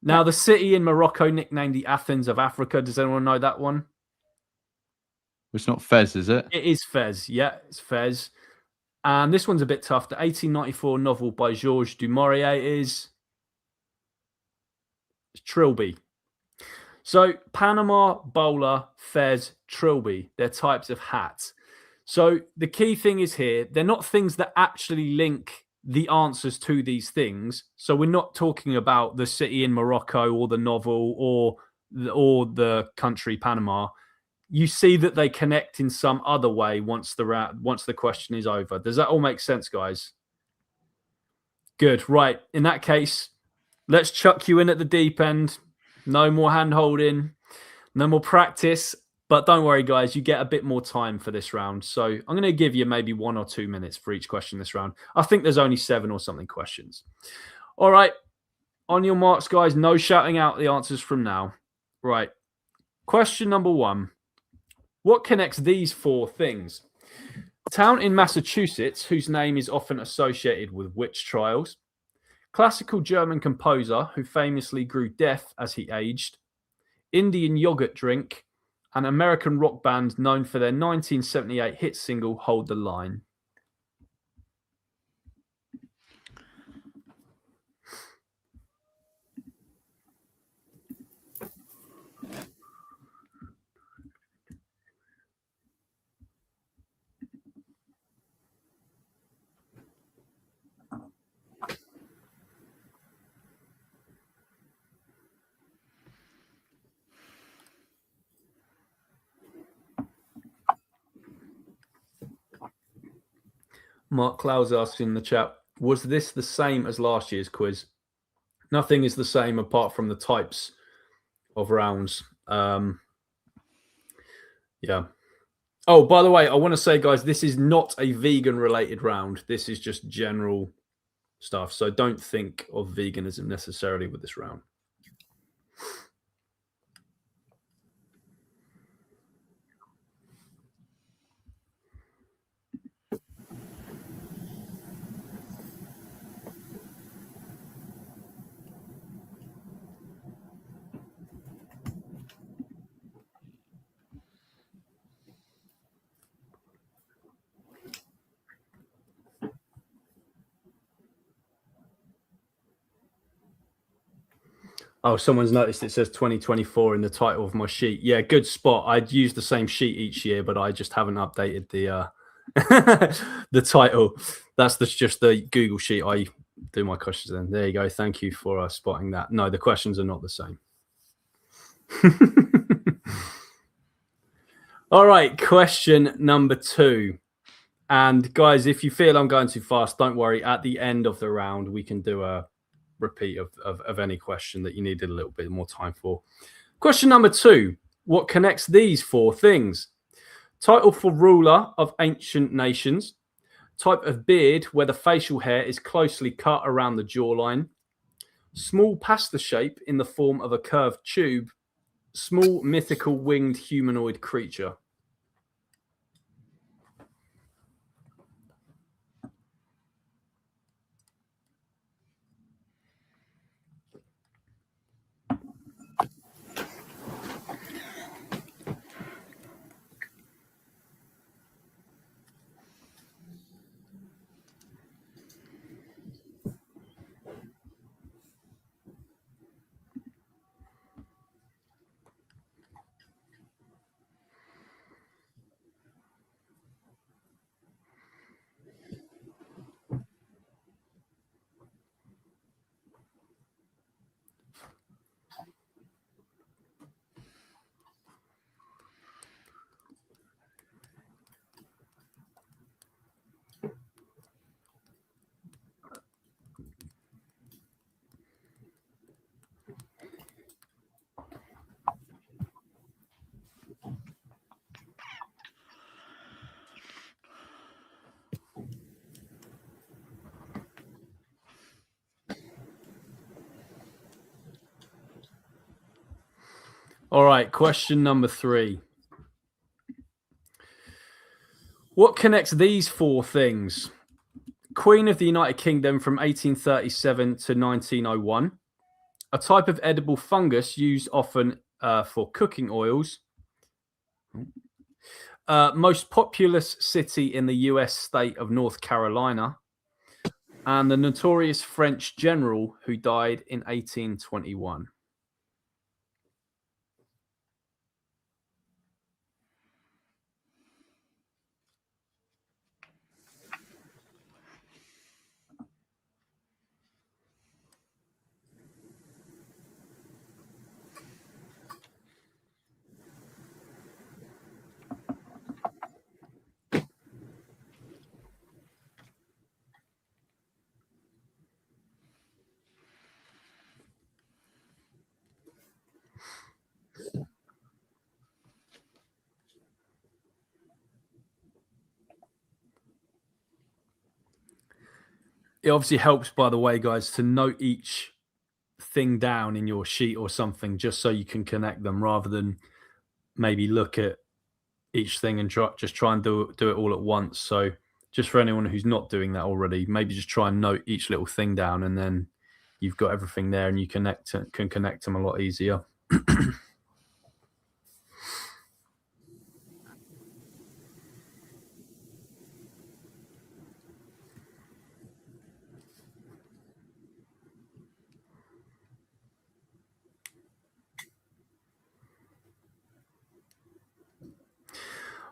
Now, the city in Morocco nicknamed the Athens of Africa. Does anyone know that one? It's not Fez, is it? It is Fez. Yeah, it's Fez. And this one's a bit tough. The 1894 novel by Georges du Maurier is Trilby. So Panama, bowler, Fez, Trilby. They're types of hats. So the key thing is here, they're not things that actually link the answers to these things. So we're not talking about the city in Morocco or the novel or the country Panama. You see that they connect in some other way once the question is over. Does that all make sense, guys? Good. Right. In that case, let's chuck you in at the deep end. No more hand holding, no more practice. But don't worry, guys, you get a bit more time for this round. So I'm going to give you maybe 1 or 2 minutes for each question this round. I think there's only 7 or something questions. All right. On your marks, guys, no shouting out the answers from now. Right. Question number 1. What connects these 4 things? Town in Massachusetts, whose name is often associated with witch trials. Classical German composer who famously grew deaf as he aged. Indian yogurt drink. An American rock band known for their 1978 hit single, Hold the Line. Mark Clowes asks in the chat, was this the same as last year's quiz? Nothing is the same apart from the types of rounds. Yeah. Oh, by the way, I want to say, guys, this is not a vegan-related round. This is just general stuff. So don't think of veganism necessarily with this round. Oh, someone's noticed it says 2024 in the title of my sheet. Yeah, good spot. I'd use the same sheet each year, but I just haven't updated the the title. That's just the Google sheet I do my questions in. There you go. Thank you for spotting that. No, the questions are not the same. All right, question number 2. And guys, if you feel I'm going too fast, don't worry. At the end of the round, we can do a repeat of any question that you needed a little bit more time for. Question number 2. What connects these 4 things? Title for ruler of ancient nations. Type of beard where the facial hair is closely cut around the jawline. Small pasta shape in the form of a curved tube. Small mythical winged humanoid creature. All right, question number 3. What connects these 4 things? Queen of the United Kingdom from 1837 to 1901. A type of edible fungus used often for cooking oils. Most populous city in the US state of North Carolina. And the notorious French general who died in 1821. it obviously helps, by the way, guys, to note each thing down in your sheet or something, just so you can connect them, rather than maybe look at each thing and try and do it all at once. So just for anyone who's not doing that already, maybe just try and note each little thing down, and then you've got everything there, and you can connect them a lot easier.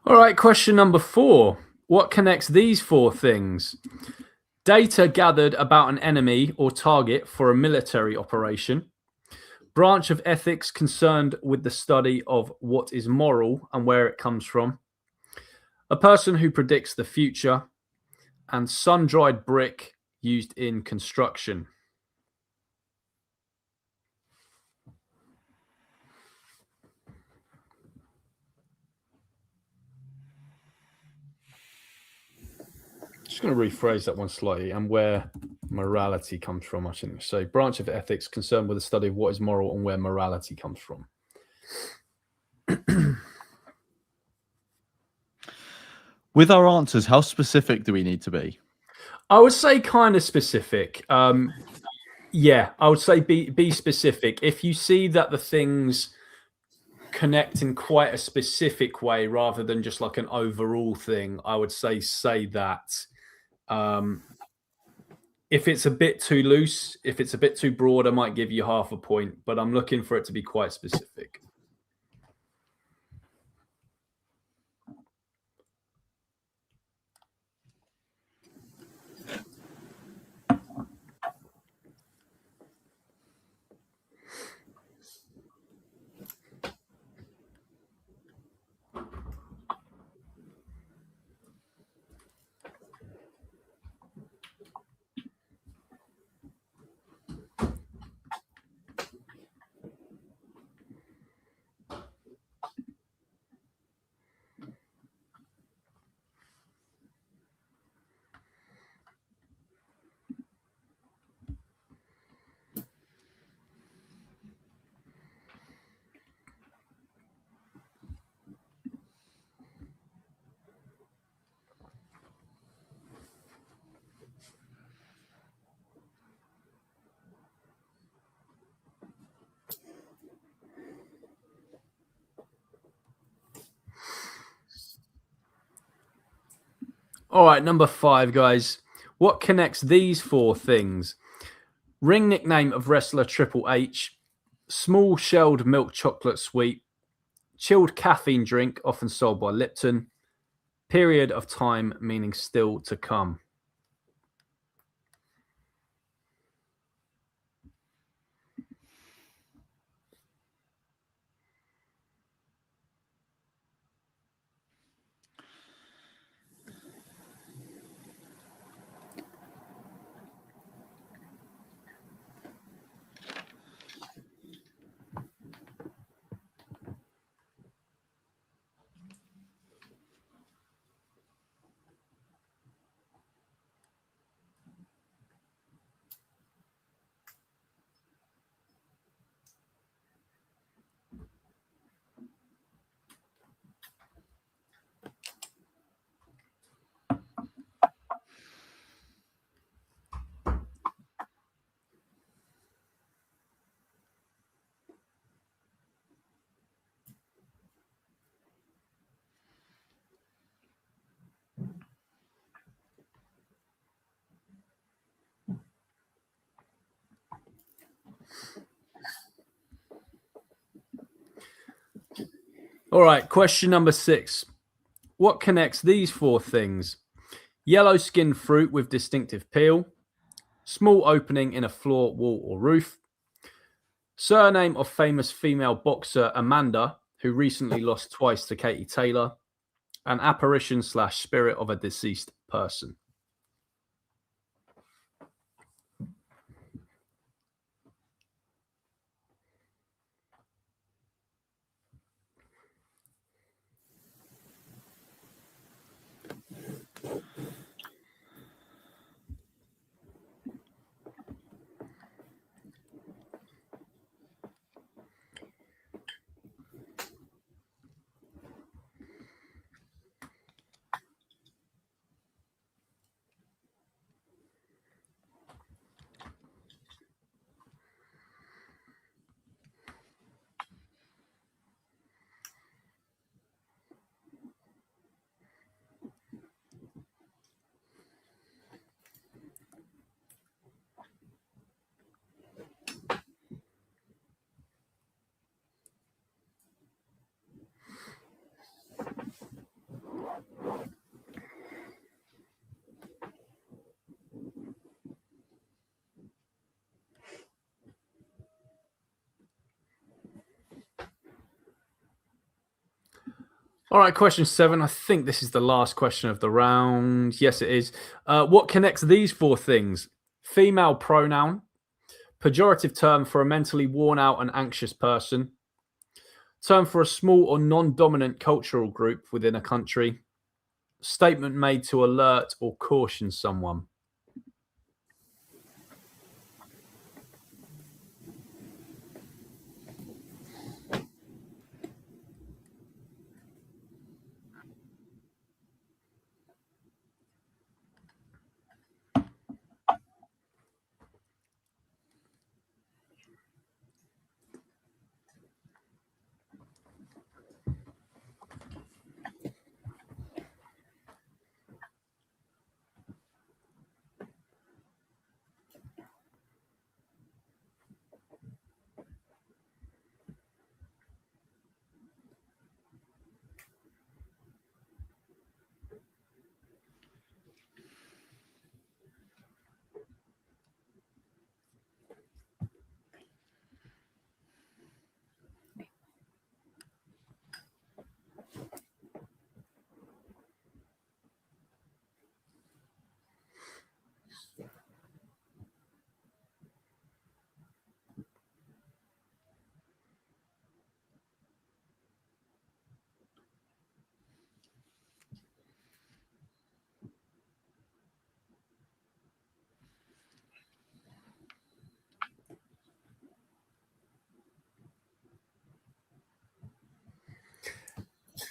All right, question number 4. What connects these 4 things? Data gathered about an enemy or target for a military operation. Branch of ethics concerned with the study of what is moral and where it comes from. A person who predicts the future. And sun-dried brick used in construction. Just going to rephrase that one slightly, and where morality comes from, I think. So, branch of ethics concerned with the study of what is moral and where morality comes from. With our answers, how specific do we need to be? I would say kind of specific. Yeah, I would say be specific. If you see that the things connect in quite a specific way rather than just like an overall thing, I would say that. If it's a bit too loose, if it's a bit too broad, I might give you half a point, but I'm looking for it to be quite specific. All right, number 5, guys. What connects these 4 things? Ring nickname of wrestler Triple H, small shelled milk chocolate sweet, chilled caffeine drink often sold by Lipton, period of time meaning still to come. All right, question number 6. What connects these 4 things? Yellow skinned fruit with distinctive peel, small opening in a floor, wall, or roof, surname of famous female boxer Amanda, who recently lost twice to Katie Taylor, an apparition / spirit of a deceased person. All right, question 7. I think this is the last question of the round. Yes, it is. What connects these 4 things? Female pronoun, pejorative term for a mentally worn out and anxious person, term for a small or non-dominant cultural group within a country, statement made to alert or caution someone.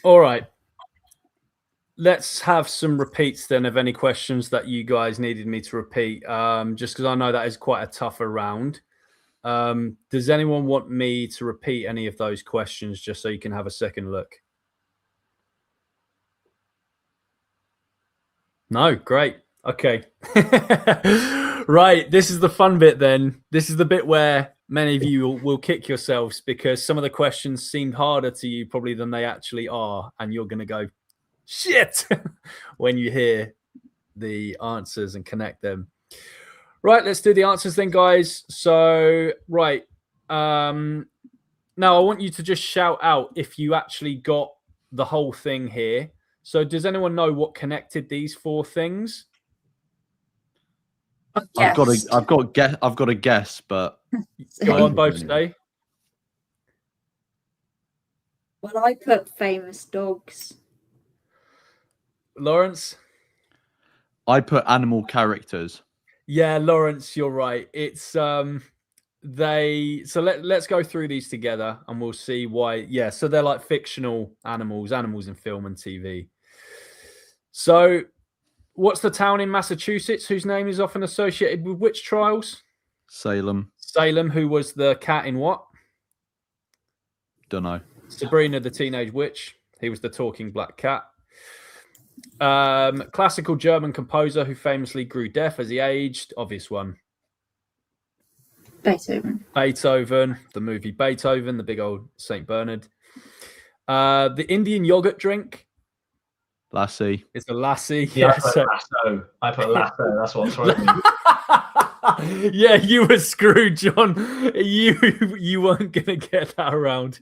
All right. Let's have some repeats then of any questions that you guys needed me to repeat, just because I know that is quite a tougher round. Does anyone want me to repeat any of those questions just so you can have a second look? No, great. Okay. Right. This is the fun bit then. This is the bit where many of you will kick yourselves because some of the questions seemed harder to you probably than they actually are. And you're going to go, shit, when you hear the answers and connect them. Right. Let's do the answers then, guys. So, right. Now I want you to just shout out if you actually got the whole thing here. So does anyone know what connected these 4 things? I've got a guess, but Go on, both say. Well, I put famous dogs. Lawrence? I put animal characters. Yeah, Lawrence, you're right. It's so let's go through these together and we'll see why. Yeah, so they're like fictional animals in film and TV. So what's the town in Massachusetts whose name is often associated with witch trials? Salem. Salem, who was the cat in what? Don't know. Sabrina the Teenage Witch. He was the talking black cat. Classical German composer who famously grew deaf as he aged. Obvious one. Beethoven, the movie Beethoven, the big old St. Bernard. The Indian yogurt drink. Lassie. It's a lassie. Yeah, I put lasso. That's what throws me. Yeah, you were screwed, John. You weren't gonna get that around.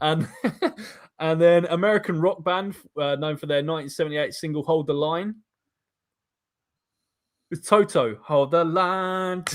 And then American rock band known for their 1978 single "Hold the Line." It's Toto. Hold the line.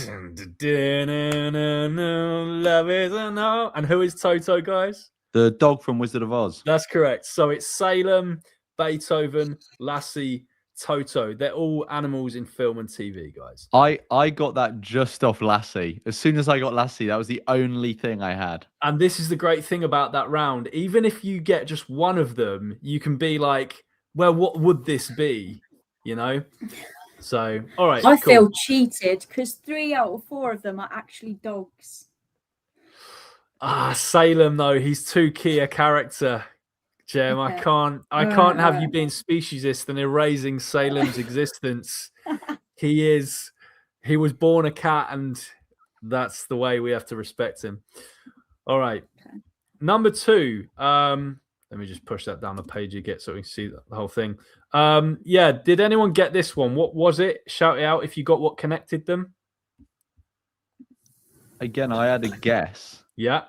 Love is a no. And who is Toto, guys? The dog from Wizard of Oz. That's correct. So it's Salem, Beethoven, Lassie, Toto. They're all animals in film and TV, guys. I got that just off Lassie. As soon as I got Lassie, that was the only thing I had. And this is the great thing about that round. Even if you get just one of them, you can be like, well, what would this be? You know? So, all right. I cool. feel cheated because 3 out of 4 of them are actually dogs. Salem, though, he's too key a character. Jem, Okay. I can't have you being speciesist and erasing Salem's existence. He was born a cat, and that's the way we have to respect him. All right. Okay. Number 2. Let me just push that down the page you get so we can see the whole thing. Yeah, did anyone get this one? What was it? Shout it out if you got what connected them. Again, I had a guess. Yeah.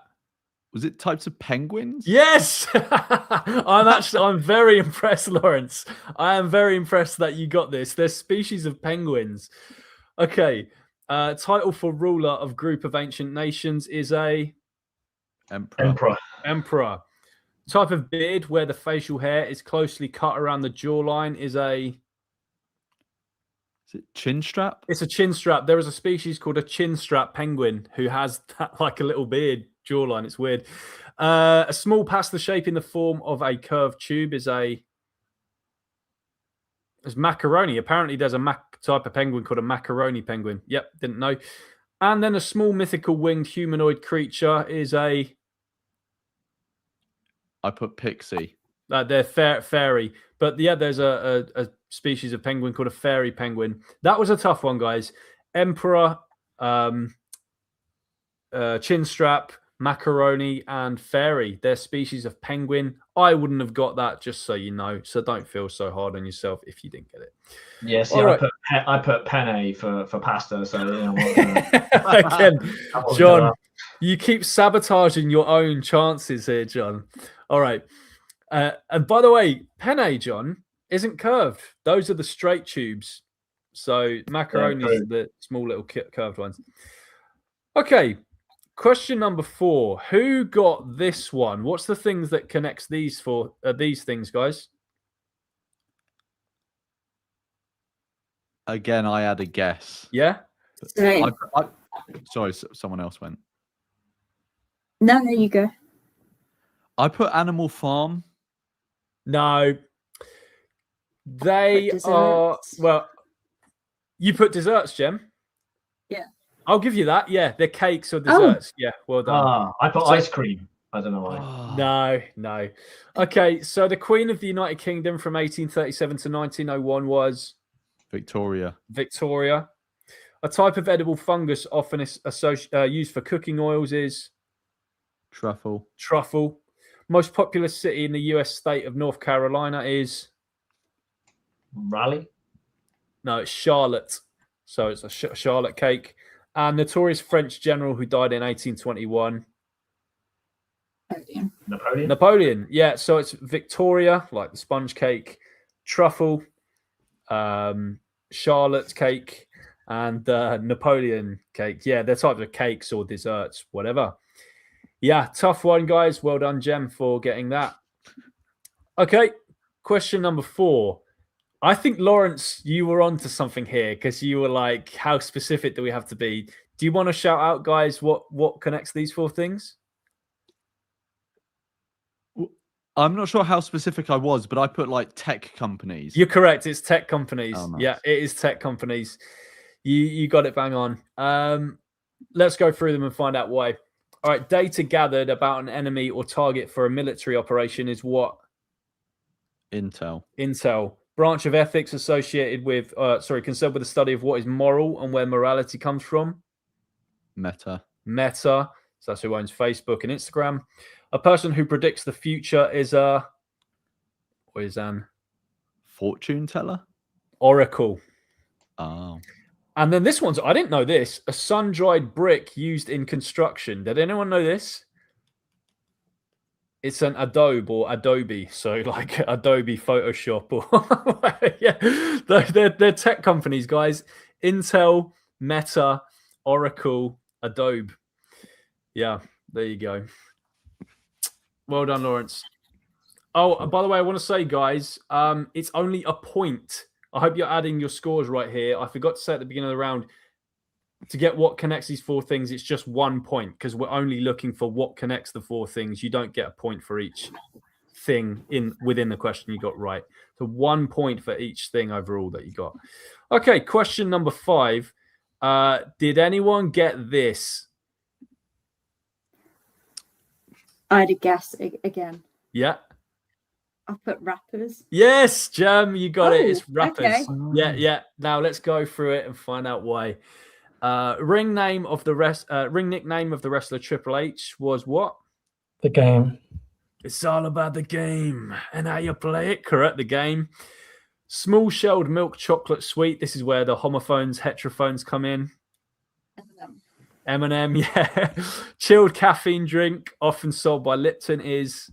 Was it types of penguins? Yes. I'm very impressed, Lawrence. I am very impressed that you got this. They're species of penguins. Okay. Title for ruler of group of ancient nations is a Emperor. Type of beard where the facial hair is closely cut around the jawline is a... Is it chin strap? It's a chin strap. There is a species called a chin strap penguin who has that like a little beard jawline. It's weird. A small pasta shape in the form of a curved tube is a... It's macaroni. Apparently there's a type of penguin called a macaroni penguin. Yep, didn't know. And then a small mythical winged humanoid creature is a... I put pixie. They're fairy. But yeah, there's a species of penguin called a fairy penguin. That was a tough one, guys. Emperor, chin strap, macaroni, and fairy. They're species of penguin. I wouldn't have got that, just so you know. So don't feel so hard on yourself if you didn't get it. Yeah, see, I put penne for pasta. So you know again, John, you keep sabotaging your own chances here, John. All right. And by the way, penne, John, isn't curved. Those are the straight tubes. So macaroni is the small little curved ones. Okay. Question number 4. Who got this one? What's the things that connects these things, guys? Again, I had a guess. Yeah? Sorry, someone else went. No, there you go. I put Animal Farm. No. They are... Well, you put desserts, Jem? Yeah. I'll give you that. Yeah, they're cakes or desserts. Yeah, well done. I put ice cream. I don't know why. No. Okay, so the Queen of the United Kingdom from 1837 to 1901 was... Victoria. A type of edible fungus often used for cooking oils is... Truffle. Most populous city in the US state of North Carolina is... Raleigh? No, it's Charlotte. So it's a Charlotte cake. And notorious French general who died in 1821. Napoleon. Yeah, so it's Victoria, like the sponge cake, truffle, Charlotte cake, and Napoleon cake. Yeah, they're types of cakes or desserts, whatever. Yeah, tough one, guys. Well done, Jem, for getting that. Okay, question number 4. I think, Lawrence, you were onto something here because you were like, how specific do we have to be? Do you want to shout out, guys, what connects these 4 things? I'm not sure how specific I was, but I put like tech companies. You're correct. It's tech companies. Oh, nice. Yeah, it is tech companies. You got it bang on. Let's go through them and find out why. All right, data gathered about an enemy or target for a military operation is what? Intel. Branch of ethics associated with, concerned with the study of what is moral and where morality comes from. Meta. So that's who owns Facebook and Instagram. A person who predicts the future is an fortune teller. Oracle. Oh. And then this one's, I didn't know this, a sun-dried brick used in construction. Did anyone know this? It's an Adobe. So like Adobe Photoshop or yeah, they're tech companies, guys. Intel, Meta, Oracle, Adobe. Yeah, there you go. Well done, Lawrence. Oh, by the way, I want to say, guys, it's only a point. I hope you're adding your scores right here. I forgot to say at the beginning of the round, to get what connects these 4 things, it's just 1 point because we're only looking for what connects the 4 things. You don't get a point for each thing within the question you got right. So 1 point for each thing overall that you got. Okay, question number 5. Did anyone get this? I had a guess again. Yeah. I put rappers. Yes, Jam, you got it. It's rappers. Okay. Yeah. Now let's go through it and find out why. Ring nickname of the wrestler Triple H was what? The Game. It's all about the game and how you play it. Correct, the game. Small shelled milk chocolate sweet. This is where the homophones, heterophones come in. M&M, yeah. Chilled caffeine drink, often sold by Lipton, is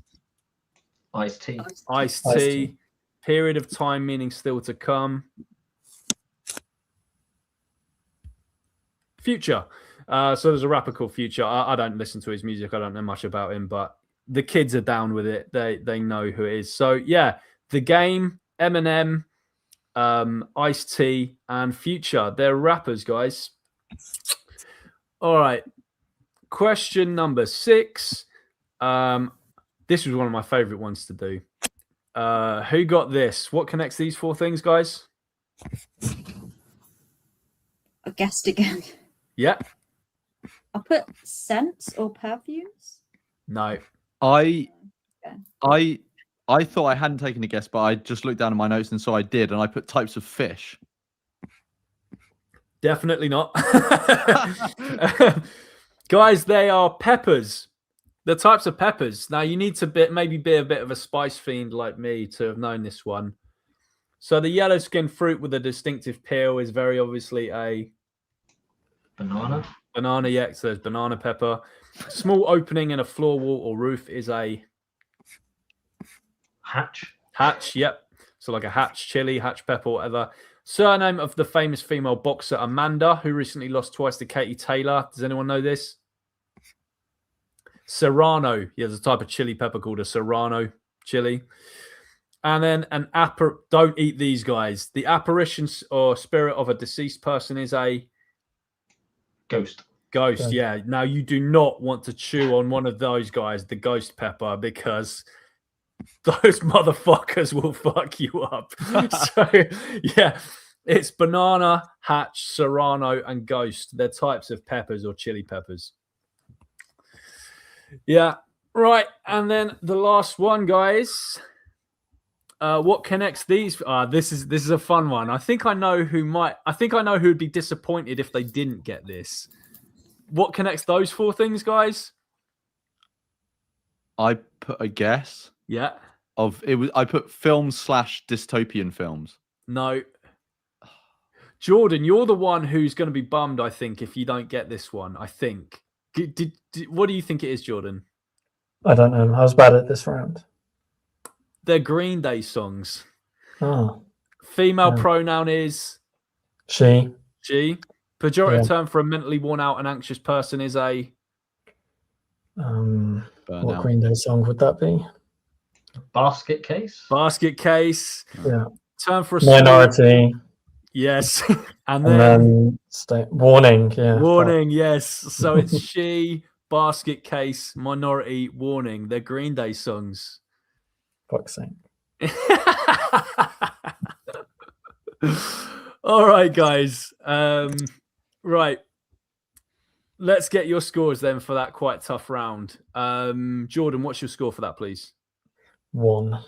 Iced tea. iced Iced tea. tea. Period of time, meaning still to come. Future. So there's a rapper called Future. I don't listen to his music. I don't know much about him, but the kids are down with it. They know who it is. So yeah, The Game, Eminem, Ice-T, and Future. They're rappers, guys. All right. Question number 6. This was one of my favorite ones to do. Who got this? What connects these 4 things, guys? I guessed again. Yeah. I put scents or perfumes. No. I thought I hadn't taken a guess, but I just looked down at my notes and so I did, and I put types of fish. Definitely not. Guys, they are peppers. The types of peppers. Now, you need to maybe be a bit of a spice fiend like me to have known this one. So the yellow skin fruit with a distinctive peel is very obviously a Banana. banana. Yeah, so there's banana pepper. Small opening in a floor wall or roof is a Hatch. Yep. So like a hatch chili, hatch pepper, whatever. Surname of the famous female boxer Amanda, who recently lost twice to Katie Taylor. Does anyone know this? Serrano. Yeah, there's a type of chili pepper called a Serrano chili. And then don't eat these, guys. The apparition or spirit of a deceased person is a Ghost. Ghost, yeah. Now, you do not want to chew on one of those, guys, the ghost pepper, because those motherfuckers will fuck you up. So, yeah, it's banana, hatch, serrano, and ghost. They're types of peppers or chili peppers. Yeah, right. And then the last one, guys. What connects these? This is a fun one. I think I know who would be disappointed if they didn't get this. What connects those 4 things, guys? I put a guess. Yeah. I put films/dystopian films. No. Jordan, you're the one who's going to be bummed, I think, if you don't get this one. I think. What do you think it is, Jordan? I don't know. I was bad at this round. They're Green Day songs. Oh. Female pronoun is She. Pejorative term for a mentally worn out and anxious person is a what Green Day song would that be? Basket case. Yeah. Term for a minority. Yes. and then warning. Yeah. Warning. Yes. So it's she, basket case, minority, warning. They're Green Day songs. Fuck's sake. All right, guys. Right. Let's get your scores then for that quite tough round. Jordan, what's your score for that, please? 1.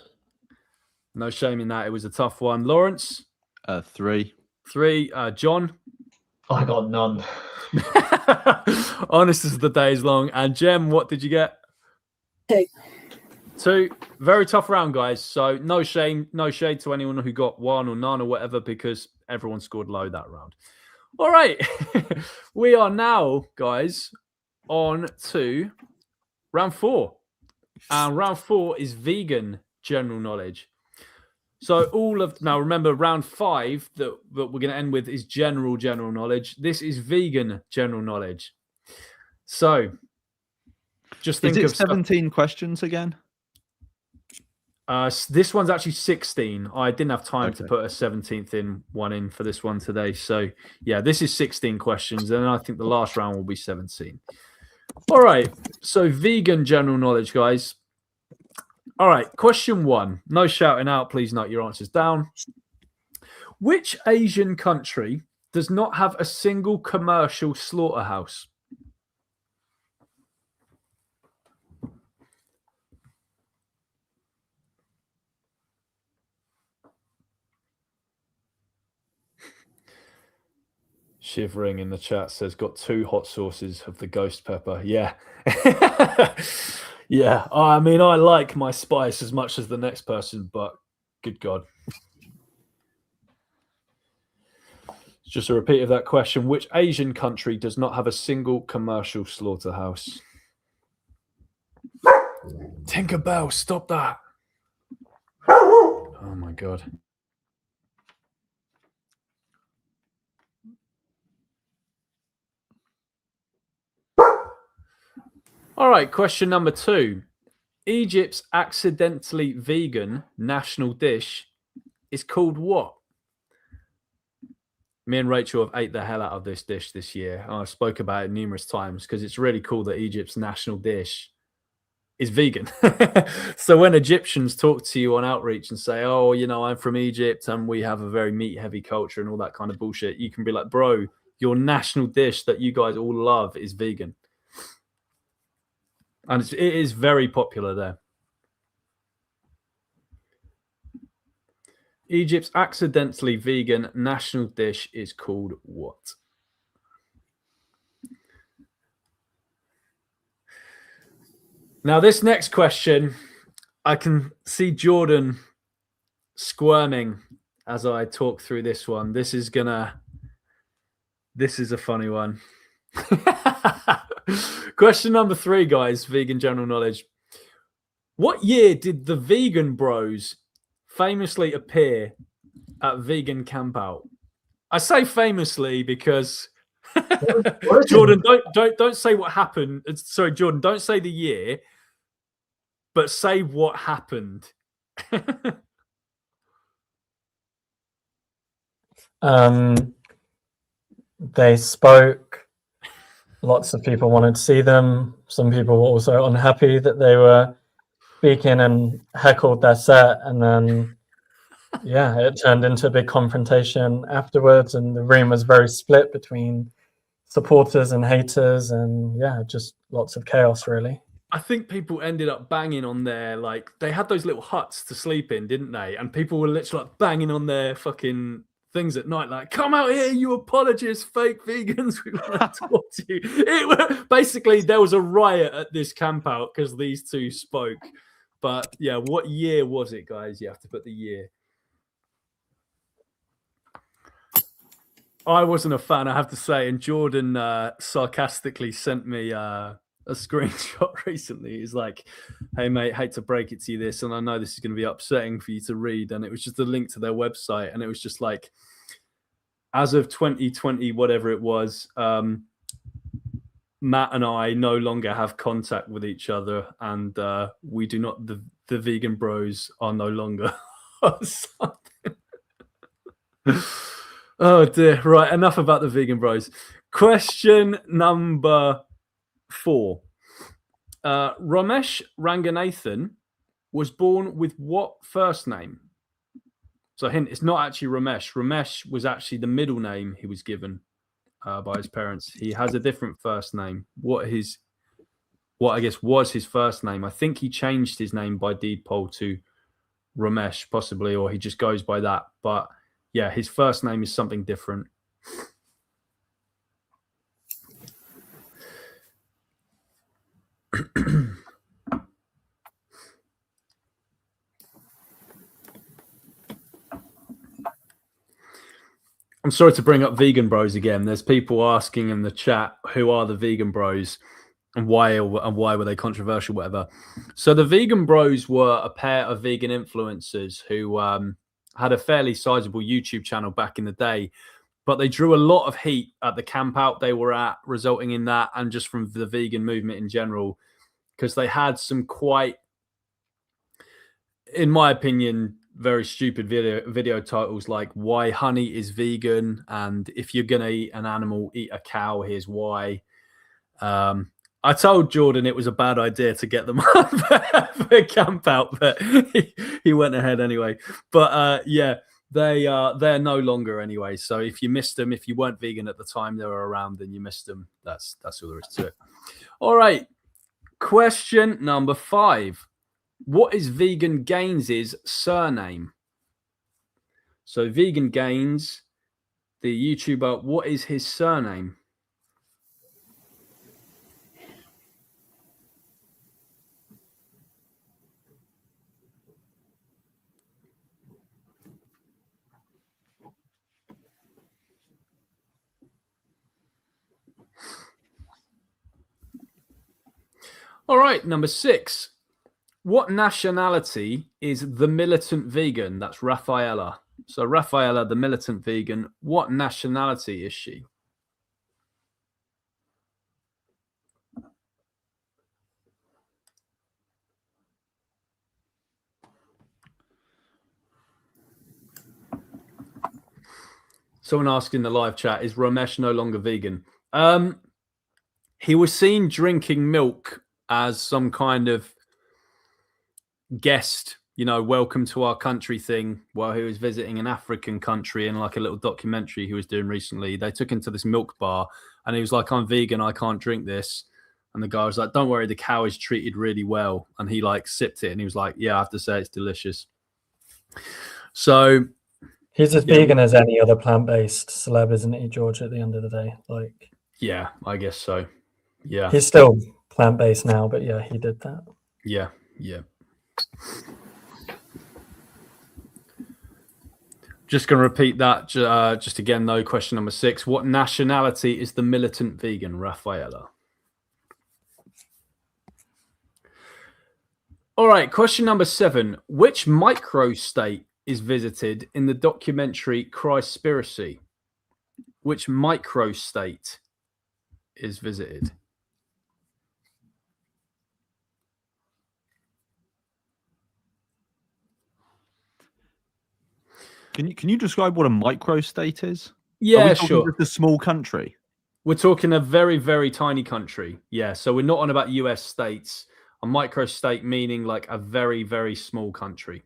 No shame in that. It was a tough one. Lawrence? 3. 3. John? I got none. Honest as the day is long. And Jem, what did you get? 2. 2. Very tough round, guys. So no shade to anyone who got 1 or none or whatever, because everyone scored low that round. All right. We are now, guys, on to round 4. And round 4 is vegan general knowledge. So now remember, round 5 that we're going to end with is general knowledge. This is vegan general knowledge. So just think of 17 questions again. This one's actually 16. I didn't have time to put a 17th one in for this one today. So, yeah, this is 16 questions. And I think the last round will be 17. All right. So, vegan general knowledge, guys. All right. Question 1. No shouting out. Please note your answers down. Which Asian country does not have a single commercial slaughterhouse? Shivering in the chat says, got 2 hot sauces of the ghost pepper. Yeah. Yeah. I mean, I like my spice as much as the next person, but good God. Just a repeat of that question. Which Asian country does not have a single commercial slaughterhouse? Tinkerbell, stop that. Oh my God. All right, question number 2. Egypt's accidentally vegan national dish is called what? Me and Rachel have ate the hell out of this dish this year. I spoke about it numerous times because it's really cool that Egypt's national dish is vegan. So when Egyptians talk to you on outreach and say, oh, you know, I'm from Egypt and we have a very meat heavy culture and all that kind of bullshit, you can be like, bro, your national dish that you guys all love is vegan. And it is very popular there. Egypt's accidentally vegan national dish is called what? Now, this next question, I can see Jordan squirming as I talk through this one. This is a funny one. Question number 3, guys, vegan general knowledge. What year did the Vegan Bros famously appear at Vegan Campout? I say famously because Jordan, don't say what happened. Sorry, Jordan, don't say the year, but say what happened. They spoke. Lots of people wanted to see them. Some people were also unhappy that they were speaking and heckled their set. And then, yeah, it turned into a big confrontation afterwards. And the room was very split between supporters and haters. And yeah, just lots of chaos, really. I think people ended up banging on their, like, they had those little huts to sleep in, didn't they? And people were literally like banging on their fucking things at night, like, come out here, you apologists, fake vegans, we want to talk to you. Basically, there was a riot at this camp out because these two spoke. But yeah, what year was it, guys? You have to put the year. I wasn't a fan, I have to say, and Jordan sarcastically sent me a screenshot recently. He's like, hey mate, hate to break it to you this, and I know this is going to be upsetting for you to read, and it was just a link to their website, and it was just like, as of 2020 whatever it was, Matt and I no longer have contact with each other, and we do not, the Vegan Bros are no longer Oh dear. Right, enough about the Vegan Bros. Question number 4. Ramesh Ranganathan was born with what first name? So hint, it's not actually Ramesh. Ramesh was actually the middle name he was given by his parents. He has a different first name. What I guess was his first name. I think he changed his name by deed poll to Ramesh, possibly, or he just goes by that. But yeah, his first name is something different. I'm sorry to bring up Vegan Bros again. There's people asking in the chat, who are the Vegan Bros and why were they controversial, whatever. So the Vegan Bros were a pair of vegan influencers who had a fairly sizable YouTube channel back in the day, but they drew a lot of heat at the camp out they were at, resulting in that, and just from the vegan movement in general, because they had some quite, in my opinion, very stupid video titles like "Why Honey is Vegan" and "If you're gonna eat an animal, eat a cow. Here's why." I told Jordan it was a bad idea to get them on for a camp out, but he went ahead anyway. But yeah, they're no longer anyway. So if you missed them, if you weren't vegan at the time they were around, then you missed them. That's all there is to it. All right. Question number 5. What is Vegan Gains' surname? So Vegan Gains, the YouTuber, what is his surname? All right, number 6. What nationality is the militant vegan? That's Rafaela. So Rafaela, the militant vegan, what nationality is she? Someone asked in the live chat, is Ramesh no longer vegan? He was seen drinking milk as some kind of guest, welcome to our country thing while he was visiting an African country in like a little documentary he was doing recently. They took him to this milk bar and he was like, I'm vegan, I can't drink this. And the guy was like, don't worry, the cow is treated really well. And he like sipped it and he was like, yeah, I have to say it's delicious. So he's as vegan as any other plant-based celeb, isn't he, George, at the end of the day? Like, yeah, I guess so. Yeah. He's still plant-based now, but yeah, he did that. Yeah. Just going to repeat that just again, though. Question number 6. What nationality is the militant vegan, Rafaela? All right. Question number 7. Which microstate is visited in the documentary Christspiracy? Which microstate is visited? Can you describe what a microstate is? Yeah, sure. The small country. We're talking a very, very tiny country. Yeah, so we're not on about US states. A microstate meaning like a very, very small country.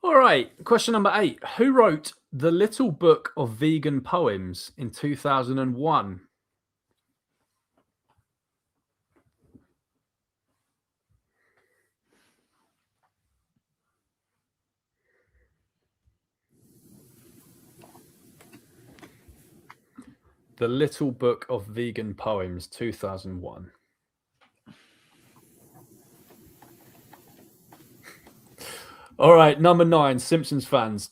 All right, question number 8. Who wrote The Little Book of Vegan Poems in 2001? The Little Book of Vegan Poems, 2001. All right, number 9, Simpsons fans.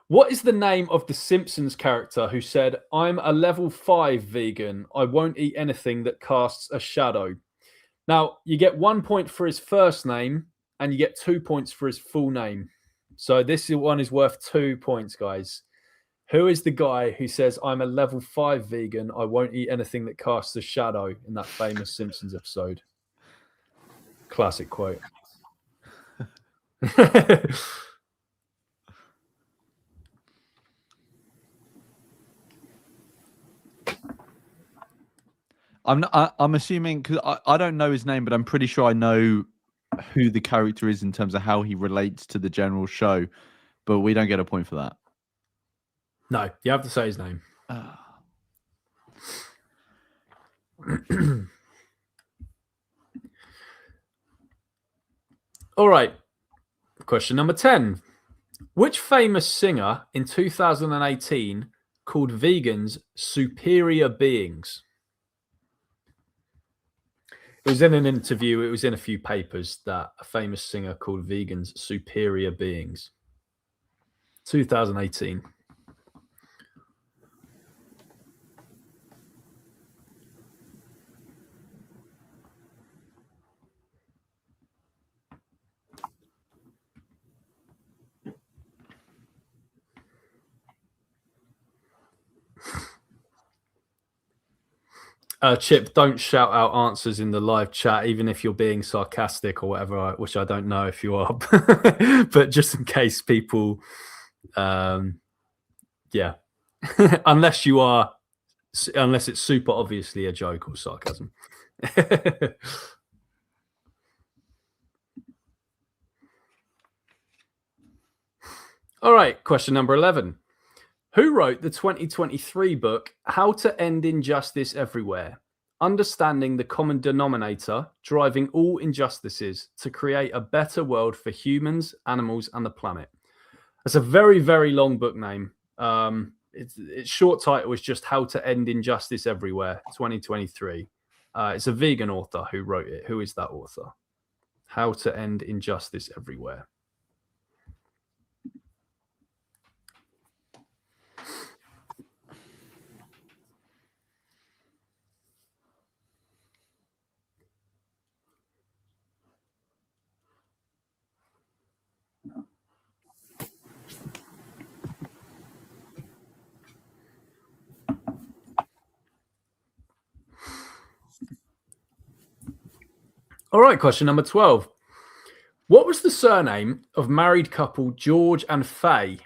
What is the name of the Simpsons character who said, I'm a level 5 vegan. I won't eat anything that casts a shadow? Now, you get 1 point for his first name and you get 2 points for his full name. So this one is worth 2 points, guys. Who is the guy who says, I'm a level 5 vegan. I won't eat anything that casts a shadow in that famous Simpsons episode? Classic quote. I'm assuming, because I don't know his name, but I'm pretty sure I know who the character is in terms of how he relates to the general show, but we don't get a point for that. No, you have to say his name. All right. Question number 10. Which famous singer in 2018 called vegans superior beings? It was in an interview. It was in a few papers that a famous singer called vegans superior beings. 2018. Chip, don't shout out answers in the live chat, even if you're being sarcastic or whatever, which I don't know if you are. But just in case people, yeah, unless it's super obviously a joke or sarcasm. All right, question number 11. Who wrote the 2023 book, How to End Injustice Everywhere? Understanding the common denominator, driving all injustices to create a better world for humans, animals, and the planet. That's a very, very long book name. Its short title is just How to End Injustice Everywhere, 2023. It's a vegan author who wrote it. Who is that author? How to End Injustice Everywhere. All right, question number 12. What was the surname of married couple George and Faye,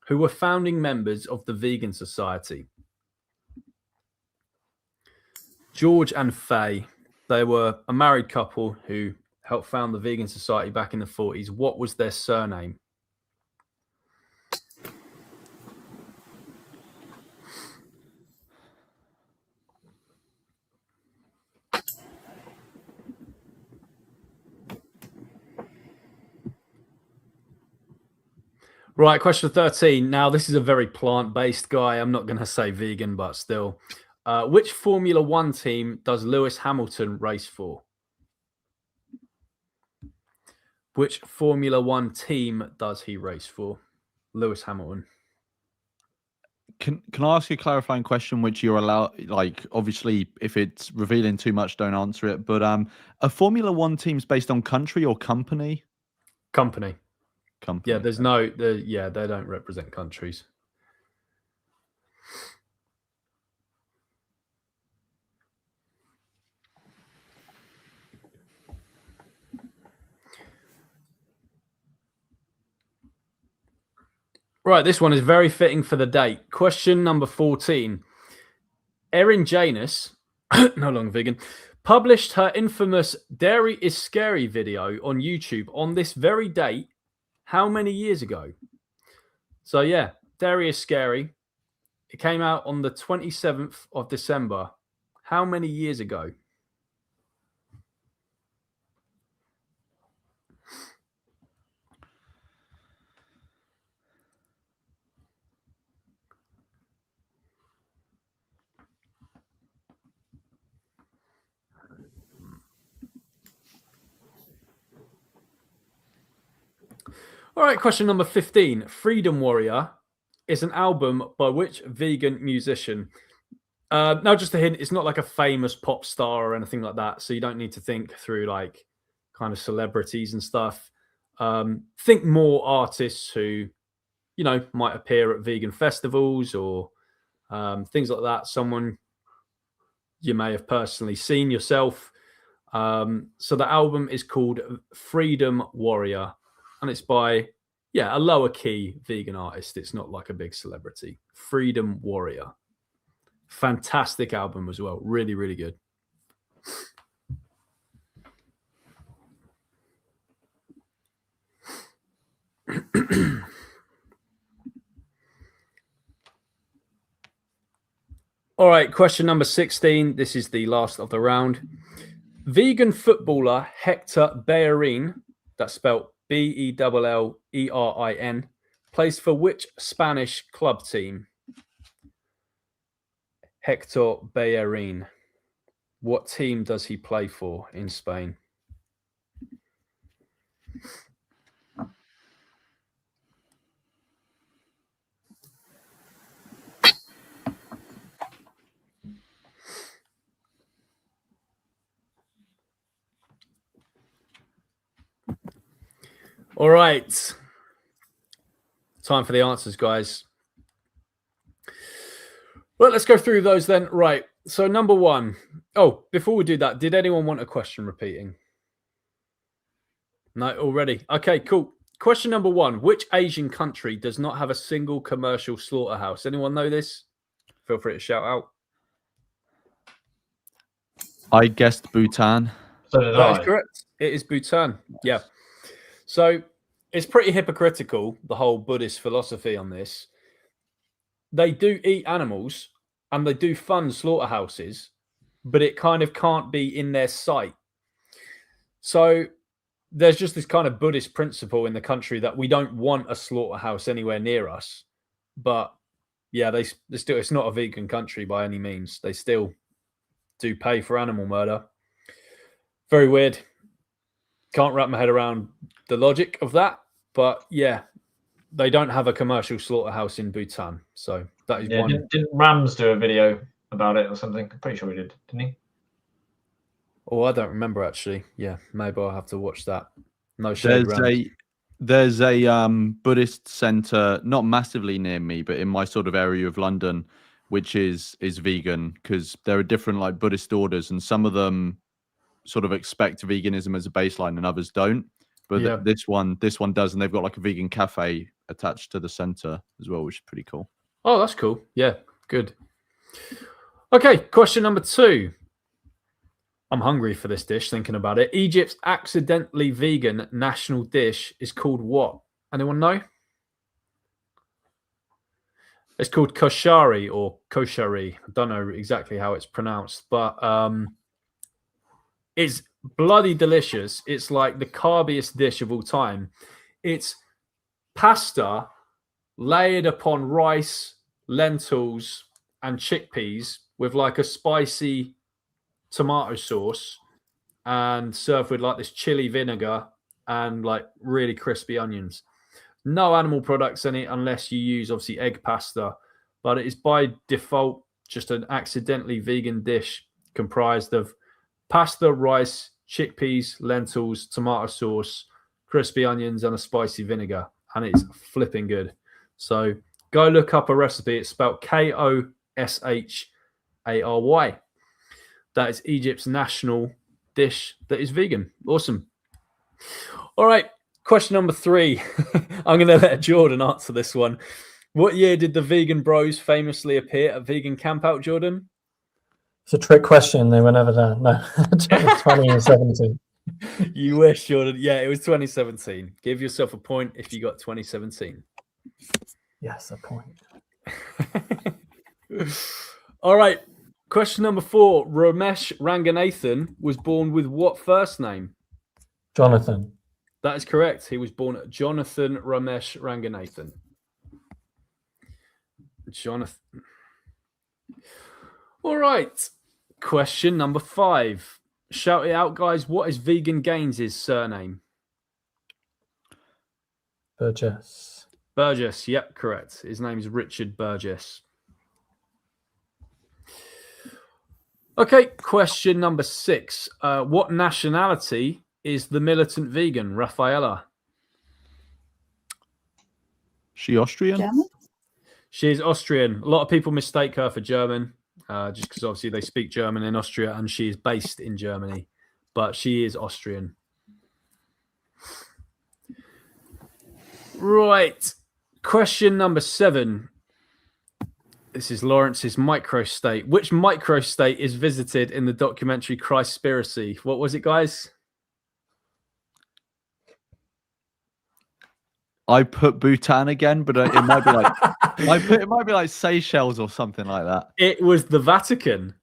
who were founding members of the Vegan Society? George and Faye, they were a married couple who helped found the Vegan Society back in the 40s. What was their surname? Right, question 13. Now, this is a very plant-based guy. I'm not going to say vegan, but still. Which Formula One team does Lewis Hamilton race for? Which Formula One team does he race for? Lewis Hamilton. Can I ask you a clarifying question, which you're allowed? Like, obviously, if it's revealing too much, don't answer it. But are Formula One teams based on country or company? Company. Company. Yeah, there's no. Yeah, they don't represent countries. Right, this one is very fitting for the date. Question number 14. Erin Janus, no longer vegan, published her infamous Dairy is Scary video on YouTube on this very date. How many years ago? So yeah, Dairy is Scary. It came out on the 27th of December. How many years ago? All right, question number 15. Freedom Warrior is an album by which vegan musician? Now, just a hint, it's not like a famous pop star or anything like that. So you don't need to think through like kind of celebrities and stuff. Think more artists who, you know, might appear at vegan festivals or things like that. Someone you may have personally seen yourself. So the album is called Freedom Warrior. And it's by, a lower key vegan artist. It's not like a big celebrity. Freedom Warrior. Fantastic album as well. Really, really good. All right, question number 16. This is the last of the round. Vegan footballer Hector Bellerin, that's spelled Bellerin, plays for which Spanish club team? Hector Bellerin. What team does he play for in Spain? All right. Time for the answers, guys. Well, let's go through those then. Right. So number one. Oh, before we do that, did anyone want a question repeating? No, already. Okay, cool. Question number one. Which Asian country does not have a single commercial slaughterhouse? Anyone know this? Feel free to shout out. I guessed Bhutan. So did That I. is correct. It is Bhutan. Yeah. So it's pretty hypocritical, the whole Buddhist philosophy on this. They do eat animals and they do fund slaughterhouses, but it kind of can't be in their sight. So there's just this kind of Buddhist principle in the country that we don't want a slaughterhouse anywhere near us. But yeah, they still, it's not a vegan country by any means. They still do pay for animal murder. Very weird. Can't wrap my head around the logic of that. But yeah, they don't have a commercial slaughterhouse in Bhutan. So that is one. Didn't Rams do a video about it or something? I'm pretty sure he did, didn't he? Oh, I don't remember actually. Yeah, maybe I'll have to watch that. No shade. There's a Buddhist center, not massively near me, but in my sort of area of London, which is vegan, because there are different like Buddhist orders, and some of them sort of expect veganism as a baseline and others don't. But Yeah. this one does, and they've got like a vegan cafe attached to the center as well, which is pretty cool. Oh, that's cool. Yeah, good. Okay, question number 2. I'm hungry for this dish, thinking about it. Egypt's accidentally vegan national dish is called what? Anyone know? It's called koshari or koshari. I don't know exactly how it's pronounced, but it's bloody delicious. It's like the carbiest dish of all time. It's pasta layered upon rice, lentils, and chickpeas with like a spicy tomato sauce and served with like this chili vinegar and like really crispy onions. No animal products in it unless you use obviously egg pasta, but it is by default just an accidentally vegan dish comprised of pasta, rice, chickpeas, lentils, tomato sauce, crispy onions, and a spicy vinegar. And it's flipping good. So go look up a recipe. It's spelled Koshary. That is Egypt's national dish that is vegan. Awesome. All right. Question number 3. I'm going to let Jordan answer this one. What year did the Vegan Bros famously appear at Vegan Campout, Jordan? It's a trick question. They were never there. No, 2017. You wish, Jordan. Yeah, it was 2017. Give yourself a point if you got 2017. Yes, a point. All right. Question number 4. Ramesh Ranganathan was born with what first name? Jonathan. That is correct. He was born Jonathan Ramesh Ranganathan. Jonathan. All right. Question number 5. Shout it out, guys. What is Vegan Gaines' surname? Burgess. Burgess. Yep, correct. His name is Richard Burgess. Okay. Question number 6. What nationality is the militant vegan, Rafaela? She Austrian? German? She is Austrian. A lot of people mistake her for German, just because obviously they speak German in Austria and she is based in Germany, but she is Austrian. Right. Question number 7. This is Lawrence's microstate. Which microstate is visited in the documentary Christspiracy? What was it, guys? I put Bhutan again, but it might be like it might be like Seychelles or something like that. It was the Vatican.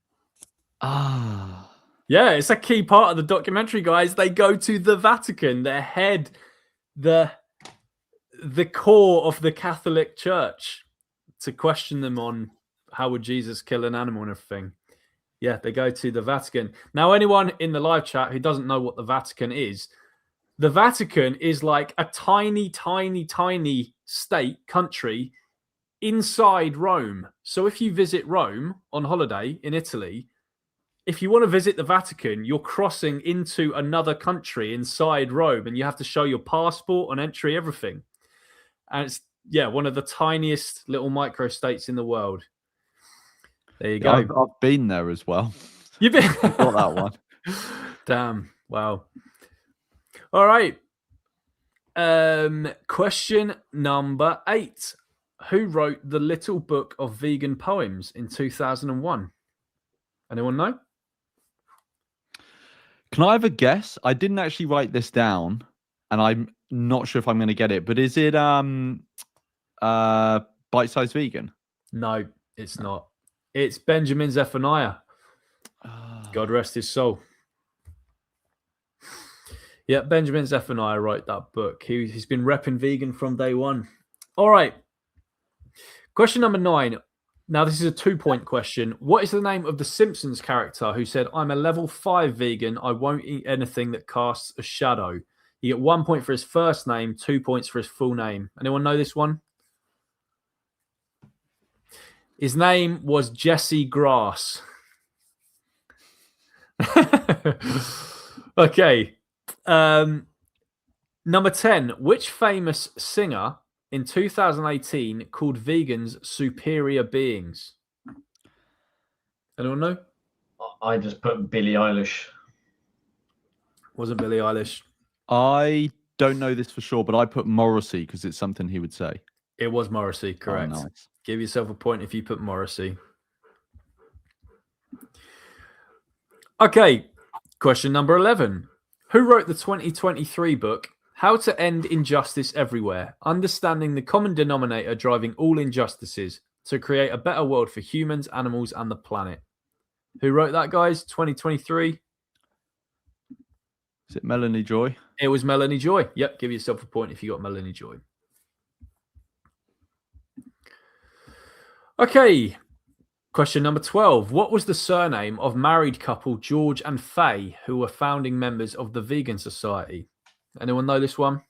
Ah, Yeah, it's a key part of the documentary, guys. They go to the Vatican, their head, the core of the Catholic Church, to question them on how would Jesus kill an animal and everything. Yeah, they go to the Vatican. Now, anyone in the live chat who doesn't know what the Vatican is, the Vatican is like a tiny, tiny, tiny state country inside Rome. So if you visit Rome on holiday in Italy, if you want to visit the Vatican, you're crossing into another country inside Rome and you have to show your passport on entry, everything. And it's, yeah, one of the tiniest little microstates in the world. There you go. I've been there as well. You've been Got that one. Damn. Wow. All right. Question number 8. Who wrote the Little Book of Vegan Poems in 2001? Anyone know? Can I have a guess? I didn't actually write this down, and I'm not sure if I'm going to get it. But is it Bite Size Vegan? No, it's not. It's Benjamin Zephaniah. God rest his soul. Yeah, Benjamin Zephaniah wrote that book. He's been repping vegan from day one. All right. Question number 9. Now, this is a 2-point question. What is the name of the Simpsons character who said, "I'm a level 5 vegan. I won't eat anything that casts a shadow"? You get 1 point for his first name, 2 points for his full name. Anyone know this one? His name was Jesse Grass. Okay. Number 10. Which famous singer in 2018 called vegans superior beings? Anyone know? I just put Billie Eilish. Wasn't Billie Eilish. I don't know this for sure, but I put Morrissey because it's something he would say. It was Morrissey, correct. Oh, nice. Give yourself a point if you put Morrissey. Okay, question number 11. Who wrote the 2023 book, How to End Injustice Everywhere? Understanding the common denominator driving all injustices to create a better world for humans, animals, and the planet. Who wrote that, guys? 2023? Is it Melanie Joy? It was Melanie Joy. Yep, give yourself a point if you got Melanie Joy. Okay, question number 12. What was the surname of married couple George and Faye, who were founding members of the Vegan Society? Anyone know this one?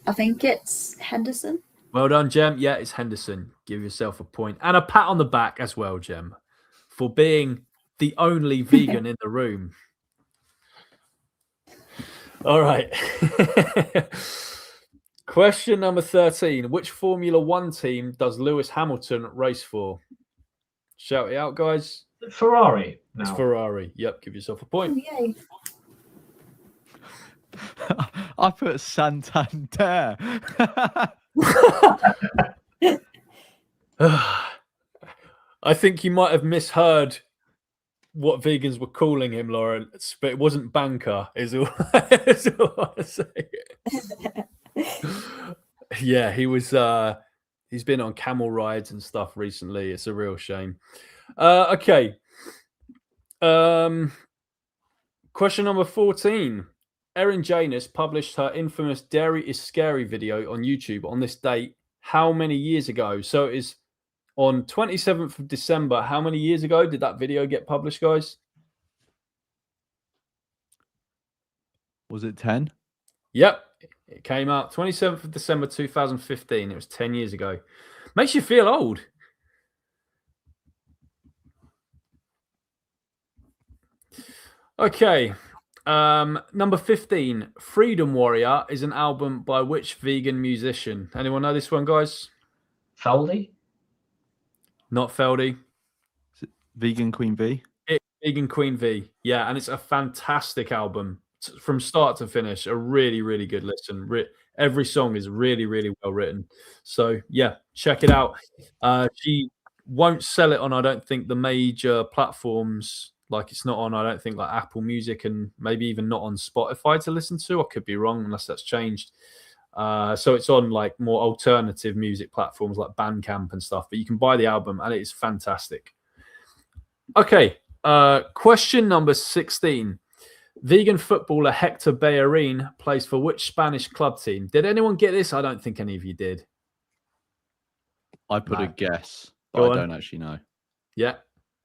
I think it's Henderson. Well done, Jem. Yeah, it's Henderson. Give yourself a point. And a pat on the back as well, Jem, for being the only vegan in the room. All right. Question number 13. Which Formula One team does Lewis Hamilton race for? Shout it out, guys. Ferrari. It's Now. Ferrari. Yep, give yourself a Oh, point. yay. I put Santander. I think you might have misheard what vegans were calling him, Lawrence, but it wasn't banker, is all, is all I want to say. Yeah, he was he's been on camel rides and stuff recently. It's a real shame. Okay. Question number 14. Erin Janus published her infamous Dairy is Scary video on YouTube on this date how many years ago? So it is on 27th of December. How many years ago did that video get published, guys? Was it 10? Yep. It came out 27th of December 2015. It was 10 years ago. Makes you feel old. Okay. Number 15. Freedom Warrior is an album by which vegan musician? Anyone know this one, guys? Feldy? Not Feldy. Is it Vegan Queen V? It's Vegan Queen V. Yeah, and it's a fantastic album from start to finish. A really, really good listen. Every song is really, really well written. So yeah, check it out. She won't sell it on, I don't think, the major platforms. Like it's not on, I don't think, like Apple Music and maybe even not on Spotify to listen to. I could be wrong unless that's changed. So it's on like more alternative music platforms like Bandcamp and stuff. But you can buy the album and it is fantastic. Okay, question number 16. Vegan footballer Hector Bellerin plays for which Spanish club team? Did anyone get this? I don't think any of you did. I put No. a guess, Go but on. I don't actually know. Yeah.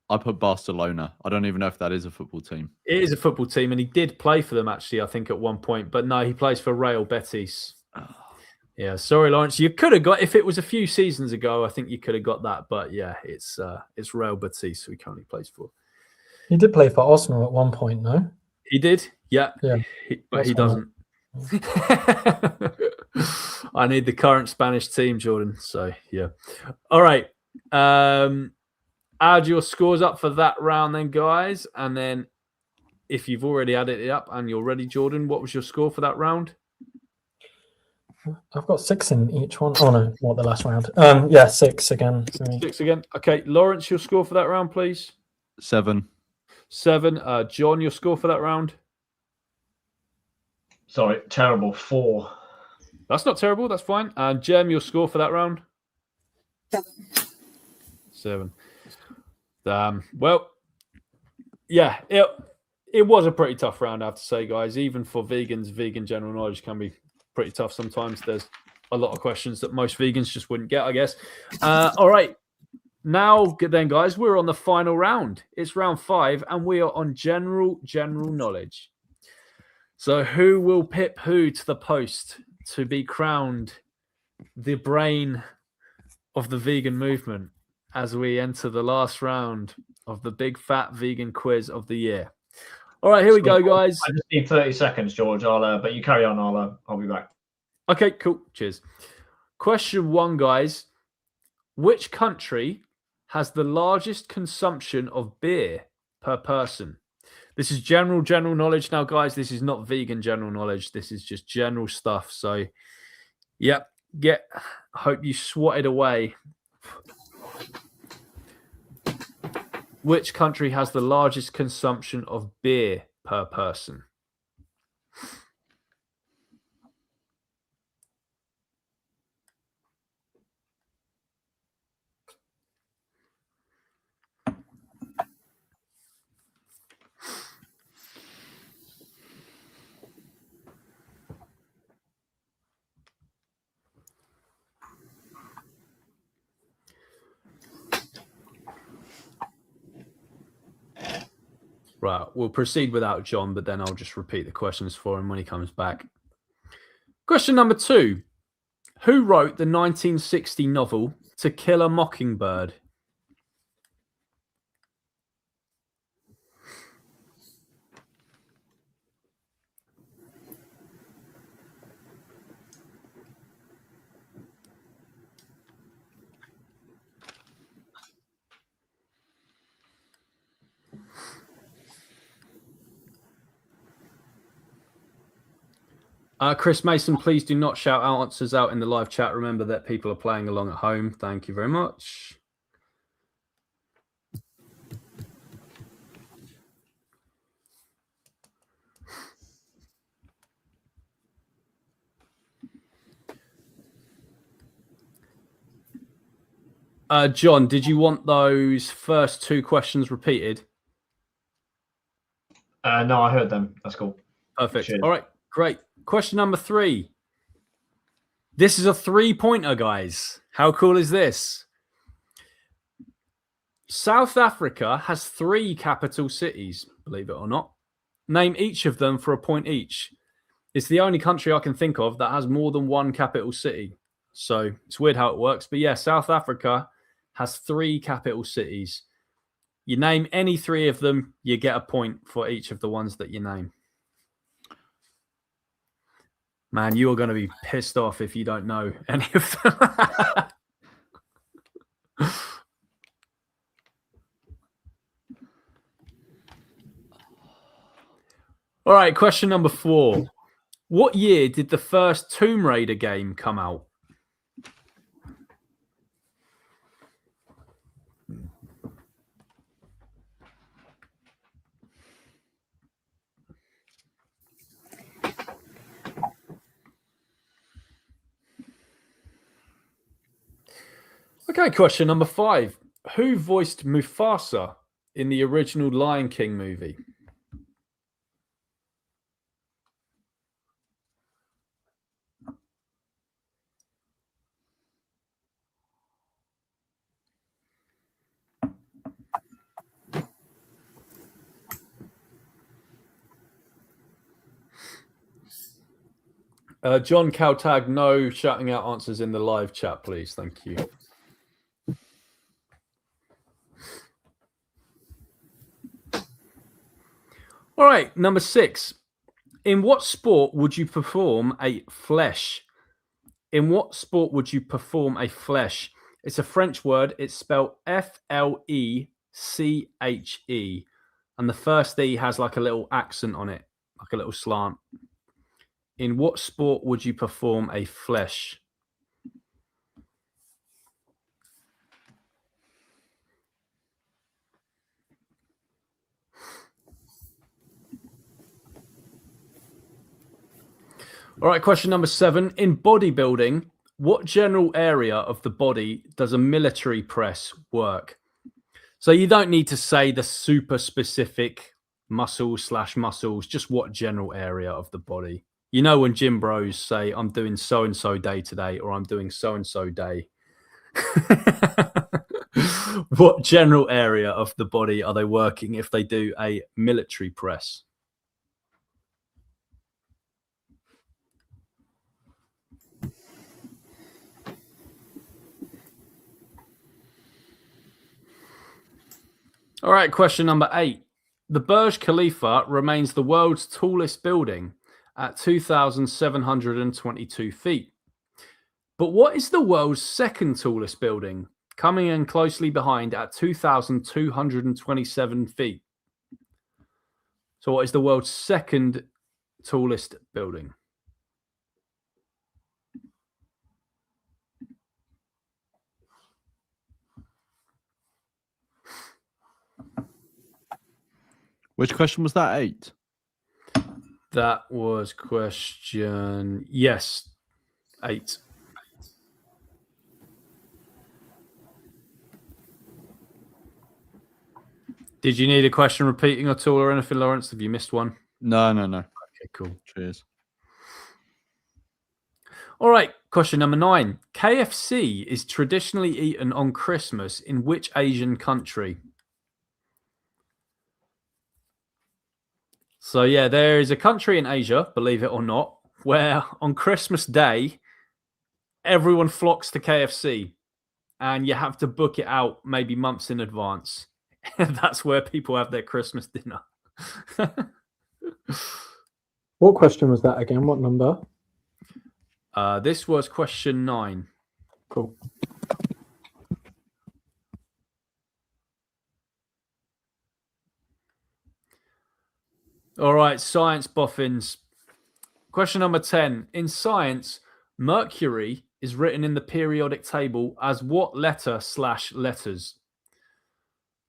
I put Barcelona. I don't even know if that is a football team. It is a football team, and he did play for them, actually, I think, at one point. But no, he plays for Real Betis. Yeah, sorry, Lawrence. You could have got, if it was a few seasons ago, I think you could have got that. But yeah, it's Real Betis who he currently plays for. He did play for Arsenal at one point, no? He did, yeah. Yeah. But he That's doesn't. I need the current Spanish team, Jordan. So yeah. All right. Add your scores up for that round then, guys. And then if you've already added it up and you're ready, Jordan, what was your score for that round? I've got 6 in each one. Oh no, not the last round. Yeah, 6 again. Sorry. 6 again. Okay, Lawrence, your score for that round, please. 7. 7. John, your score for that round. Sorry, terrible. 4. That's not terrible. That's fine. And Jem, your score for that round. 7. Well, yeah, it was a pretty tough round, I have to say, guys. Even for vegans, vegan general knowledge can be pretty tough sometimes. There's a lot of questions that most vegans just wouldn't get, I guess. All right. Now, then, guys, we're on the final round. It's round 5, and we are on general knowledge. So who will pip who to the post to be crowned the brain of the vegan movement as we enter the last round of the big fat vegan quiz of the year? All right, here we go, guys. I just need 30 seconds, George. But you carry on. I'll be back. Okay, cool. Cheers. Question 1, guys. Which country has the largest consumption of beer per person? This is general knowledge now, guys. This is not vegan general knowledge. This is just general stuff. So, yep, hope you swatted away. Which country has the largest consumption of beer per person? Right, we'll proceed without John, but then I'll just repeat the questions for him when he comes back. Question number 2. Who wrote the 1960 novel To Kill a Mockingbird? Chris Mason, please do not shout answers out in the live chat. Remember that people are playing along at home. Thank you very much. John, did you want those first 2 questions repeated? No, I heard them. That's cool. Perfect. Cheers. All right, great. Question number 3. This is a 3-pointer, guys. How cool is this? South Africa has 3 capital cities, believe it or not. Name each of them for a point each. It's the only country I can think of that has more than 1 capital city. So it's weird how it works. But yeah, South Africa has 3 capital cities. You name any 3 of them, you get a point for each of the ones that you name. Man, you are going to be pissed off if you don't know any of them. All right, question number 4. What year did the first Tomb Raider game come out? Okay, question number 5. Who voiced Mufasa in the original Lion King movie? John Caltag, no shouting out answers in the live chat, please. Thank you. All right, number 6. In what sport would you perform a flèche? In what sport would you perform a flèche? It's a French word. It's spelled F-L-E-C-H-E. And the first E has like a little accent on it, like a little slant. In what sport would you perform a flèche? All right, question number 7. In bodybuilding, what general area of the body does a military press work? So you don't need to say the super specific muscles, just what general area of the body. You know, when gym bros say, I'm doing so-and-so day today, or I'm doing so-and-so day. What general area of the body are they working if they do a military press? All right, question number 8. The Burj Khalifa remains the world's tallest building at 2,722 feet. But what is the world's second tallest building, coming in closely behind at 2,227 feet? So what is the world's second tallest building? Which question was that? 8? That was question, yes, 8. Did you need a question repeating at all or anything, Lawrence? Have you missed one? No. Okay, cool. Cheers. All right, question number 9. KFC is traditionally eaten on Christmas in which Asian country? So, yeah, there is a country in Asia, believe it or not, where on Christmas Day, everyone flocks to KFC and you have to book it out maybe months in advance. That's where people have their Christmas dinner. What question was that again? What number? This was question 9. Cool. All right, science boffins. Question number 10. In science, Mercury is written in the periodic table as what letter/letters?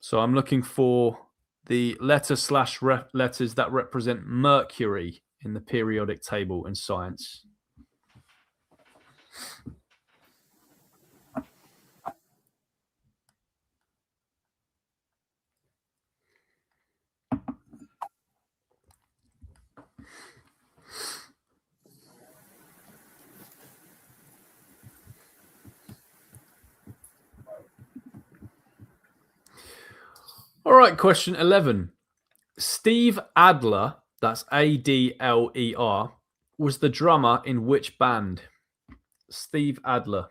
So I'm looking for the letters that represent Mercury in the periodic table in science. All right, question 11. Steve Adler, that's Adler, was the drummer in which band? Steve Adler.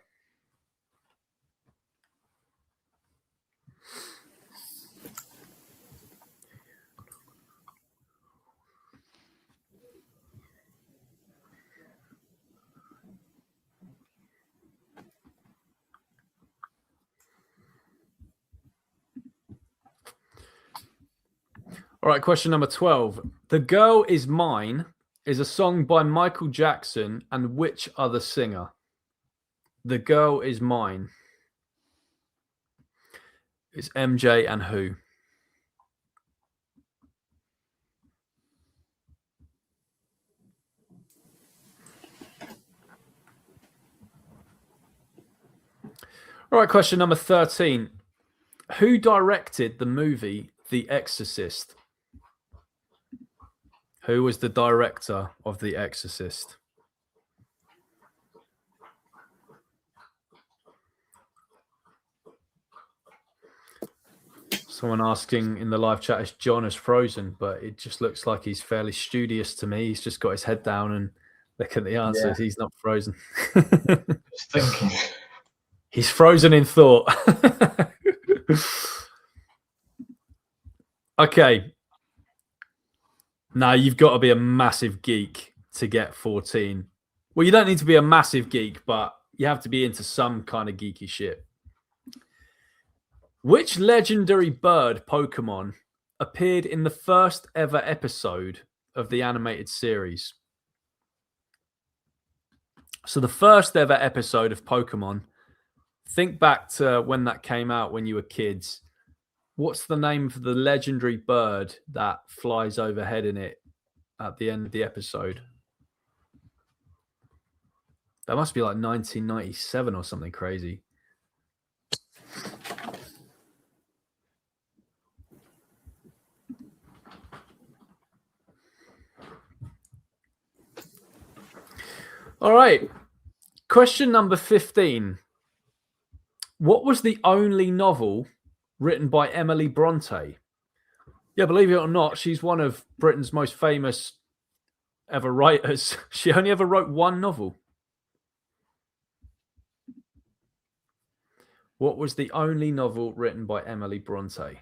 All right, question number 12. The Girl Is Mine is a song by Michael Jackson and which other singer? The Girl Is Mine. It's MJ and who? All right, question number 13. Who directed the movie The Exorcist? Who was the director of The Exorcist? Someone asking in the live chat if John is frozen, but it just looks like he's fairly studious to me. He's just got his head down and look at the answers. Yeah. He's not frozen. Just thinking. He's frozen in thought. Okay. Now, you've got to be a massive geek to get 14. Well, you don't need to be a massive geek, but you have to be into some kind of geeky shit. Which legendary bird Pokemon appeared in the first ever episode of the animated series? So the first ever episode of Pokemon, think back to when that came out when you were kids. What's the name of the legendary bird that flies overhead in it at the end of the episode? That must be like 1997 or something crazy. All right. Question number 15. What was the only novel written by Emily Bronte? Yeah, believe it or not, she's one of Britain's most famous ever writers. She only ever wrote one novel. What was the only novel written by Emily Bronte?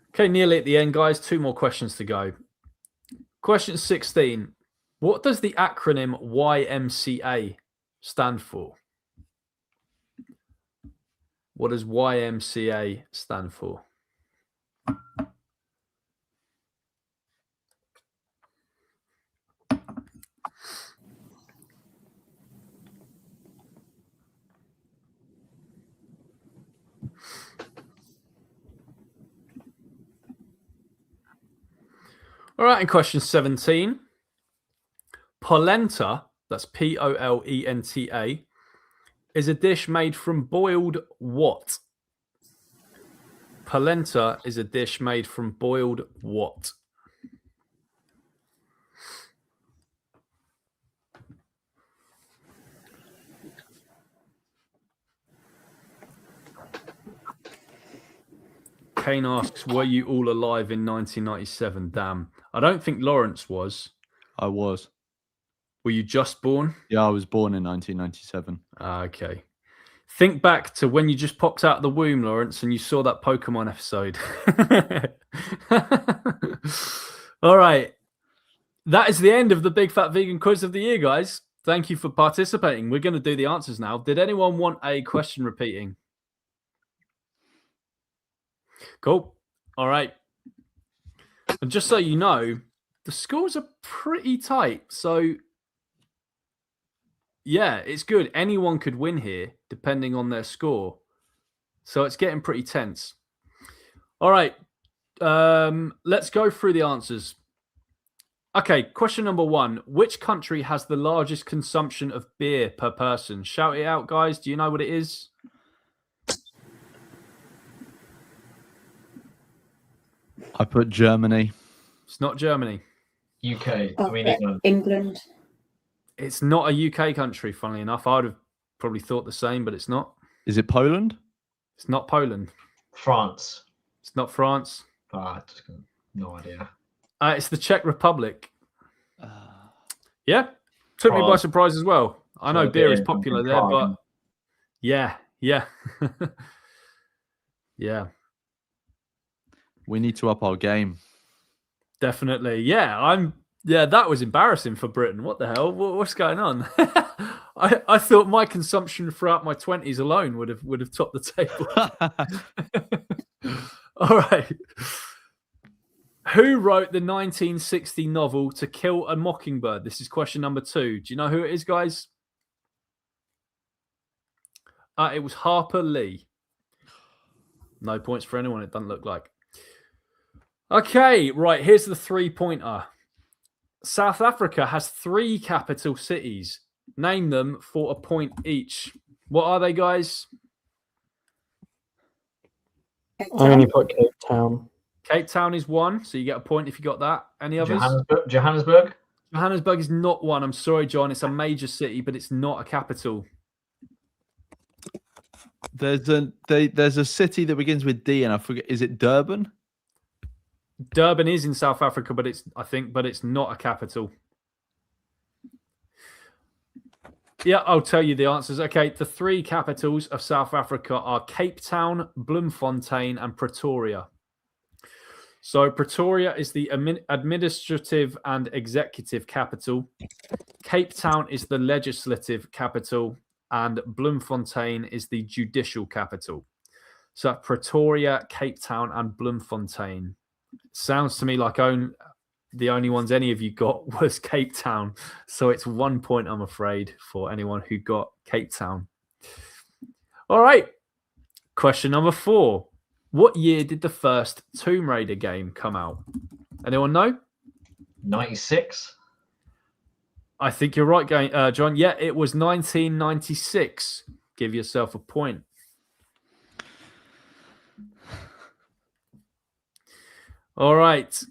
Okay, nearly at the end, guys. 2 more questions to go. Question 16. What does the acronym YMCA stand for? What does YMCA stand for? All right, in question 17. Polenta, that's Polenta, is a dish made from boiled what? Polenta is a dish made from boiled what? Kane asks, were you all alive in 1997? Damn. I don't think Lawrence was. I was. Were you just born? Yeah, I was born in 1997. Okay. Think back to when you just popped out of the womb, Lawrence, and you saw that Pokemon episode. All right. That is the end of the Big Fat Vegan Quiz of the Year, guys. Thank you for participating. We're going to do the answers now. Did anyone want a question repeating? Cool. All right. And just so you know, the scores are pretty tight. So, yeah, it's good. Anyone could win here, depending on their score. So it's getting pretty tense. All right. Let's go through the answers. Okay, question number 1. Which country has the largest consumption of beer per person? Shout it out, guys. Do you know what it is? I put Germany. It's not Germany. UK. I Oh, mean, England. England. It's not a UK country, funnily enough. I would have probably thought the same, but it's not. Is it Poland? It's not Poland. France. It's not France. No idea. It's the Czech Republic. Yeah, took me by surprise as well. I know beer is popular there, but yeah. Yeah. We need to up our game. Definitely. Yeah, that was embarrassing for Britain. What the hell? What's going on? I thought my consumption throughout my 20s alone would have topped the table. All right. Who wrote the 1960 novel To Kill a Mockingbird? This is question number 2. Do you know who it is, guys? It was Harper Lee. No points for anyone, it doesn't look like. Okay, right. Here's the 3-pointer. South Africa has 3 capital cities. Name them for a point each. What are they, guys? I only put Cape Town. Cape Town is 1, so you get a point if you got that. Any others? Johannesburg. Johannesburg is not 1. I'm sorry, John. It's a major city, but it's not a capital. There's a city that begins with D, and I forget. Is it Durban? Durban is in South Africa, but it's not a capital. Yeah, I'll tell you the answers. Okay, the 3 capitals of South Africa are Cape Town, Bloemfontein, and Pretoria. So Pretoria is the administrative and executive capital. Cape Town is the legislative capital, and Bloemfontein is the judicial capital. So Pretoria, Cape Town, and Bloemfontein. Sounds to me like the only ones any of you got was Cape Town. So it's 1 point, I'm afraid, for anyone who got Cape Town. All right. Question number 4. What year did the first Tomb Raider game come out? Anyone know? 96. I think you're right, John. Yeah, it was 1996. Give yourself a point. All right.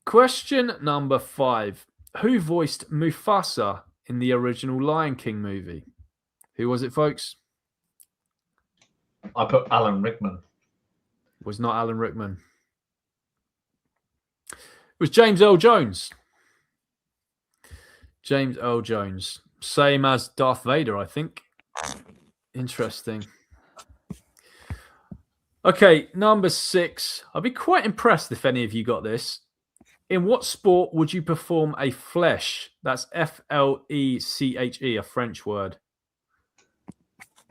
Question number 5. Who voiced Mufasa in the original Lion King movie? Who was it, folks? I put Alan Rickman. It was not Alan Rickman. It was James Earl Jones. James Earl Jones. Same as Darth Vader, I think. Interesting. Okay, number 6. I'd be quite impressed if any of you got this. In what sport would you perform a flèche? That's F-L-E-C-H-E, a French word.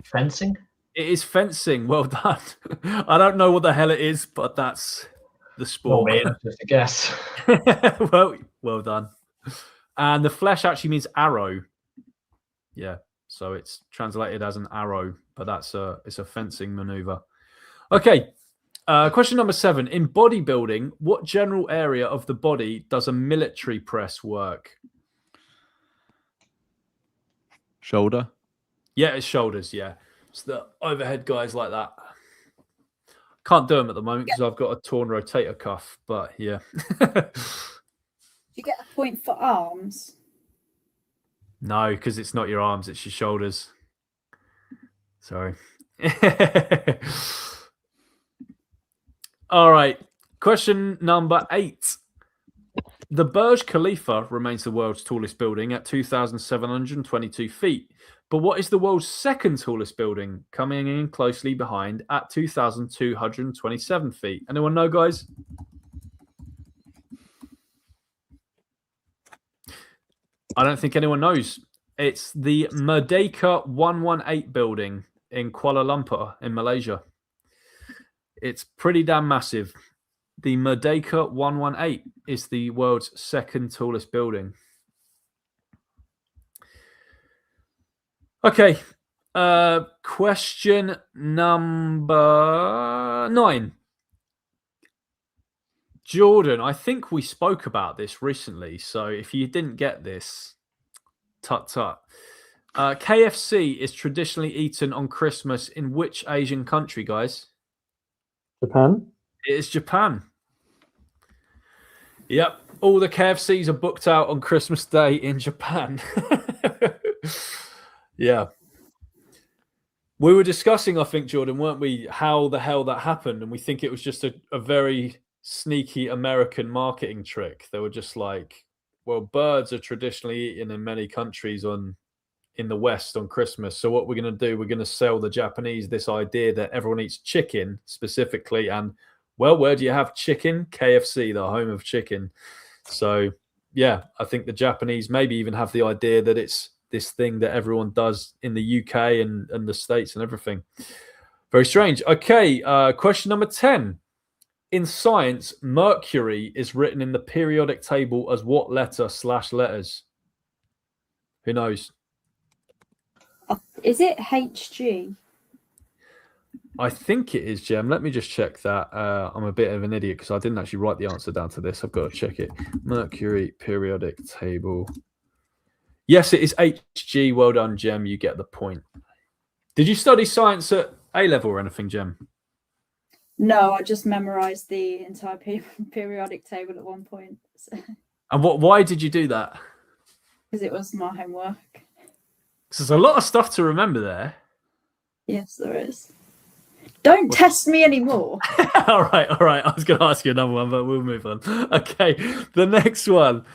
Fencing? It is fencing. Well done. I don't know what the hell it is, but that's the Not sport. me, that's just a guess. well done. And the flesh actually means arrow. Yeah, so it's translated as an arrow, but it's a fencing maneuver. Okay, question number 7. In bodybuilding, what general area of the body does a military press work? Shoulder. Yeah, it's shoulders. Yeah, it's the overhead guys like that. Can't do them at the moment because I've got a torn rotator cuff. But yeah. You get a point for arms. No, because it's not your arms; it's your shoulders. Sorry. All right. Question number 8. The Burj Khalifa remains the world's tallest building at 2,722 feet. But what is the world's second tallest building, coming in closely behind at 2,227 feet? Anyone know, guys? I don't think anyone knows. It's the Merdeka 118 building in Kuala Lumpur in Malaysia. It's pretty damn massive. The Merdeka 118 is the world's second tallest building. Okay. Question number 9. Jordan, I think we spoke about this recently. So if you didn't get this, tut. KFC is traditionally eaten on Christmas in which Asian country, guys? Japan. It is Japan. Yep. All the KFCs are booked out on Christmas Day in Japan. Yeah. We were discussing, I think, Jordan, weren't we, how the hell that happened? And we think it was just a very sneaky American marketing trick. They were just like, well, birds are traditionally eaten in many countries in the West on Christmas. So what we're going to do, we're going to sell the Japanese this idea that everyone eats chicken specifically. And, well, where do you have chicken? KFC, the home of chicken. So, yeah, I think the Japanese maybe even have the idea that it's this thing that everyone does in the UK and the States and everything. Very strange. Okay, question number 10. In science, Mercury is written in the periodic table as what letter/letters? Who knows? Is it HG? I think it is, Jem. Let me just check that. I'm a bit of an idiot because I didn't actually write the answer down to this. I've got to check it. Mercury periodic table. Yes, it is HG. Well done, Jem. You get the point. Did you study science at A level or anything, Jem? No, I just memorized the entire periodic table at one point. And why did you do that? Because it was my homework. There's a lot of stuff to remember there. Yes, there is. Don't test me anymore. All right. I was going to ask you another one, but we'll move on. Okay, the next one.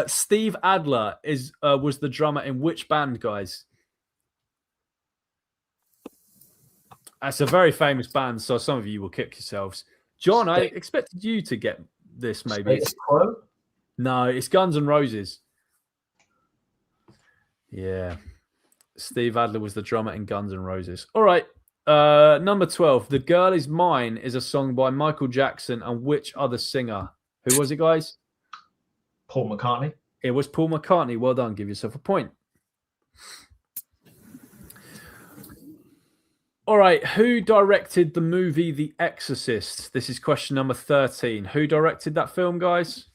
Steve Adler was the drummer in which band, guys? That's a very famous band, so some of you will kick yourselves. John, I expected you to get this, maybe. No, it's Guns N' Roses. Yeah. Steve Adler was the drummer in Guns N' Roses. All right. Number 12. The Girl Is Mine is a song by Michael Jackson and which other singer? Who was it, guys? Paul McCartney. It was Paul McCartney. Well done. Give yourself a point. All right. Who directed the movie The Exorcist? This is question number 13. Who directed that film, guys?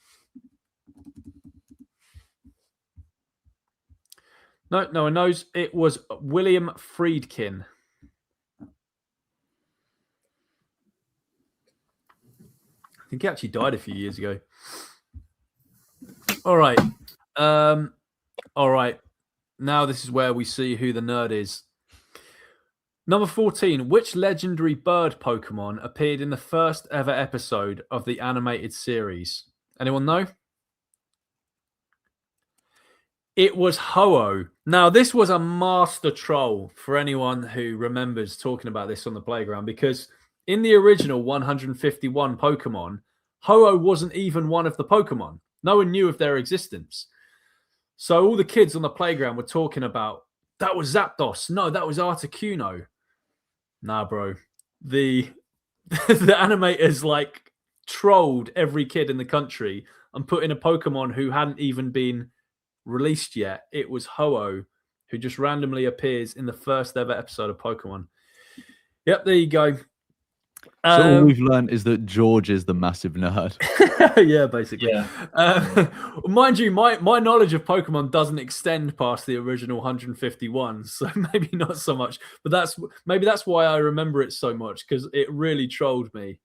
No one knows. It was William Friedkin. I think he actually died a few years ago. All right. All right. Now this is where we see who the nerd is. Number 14. Which legendary bird Pokemon appeared in the first ever episode of the animated series? Anyone know? It was Ho-Oh. Now, this was a master troll for anyone who remembers talking about this on the playground, because in the original 151 Pokemon, Ho-Oh wasn't even one of the Pokemon. No one knew of their existence. So all the kids on the playground were talking about, that was Zapdos. No, that was Articuno. Nah, bro. The the animators like trolled every kid in the country and put in a Pokemon who hadn't even been released yet. It was Ho-Oh, who just randomly appears in the first ever episode of Pokemon. Yep, there you go. So all we've learned is that George is the massive nerd. Yeah, basically. Yeah. Mind you, my knowledge of Pokemon doesn't extend past the original 151, so maybe not so much. But that's why I remember it so much, because it really trolled me.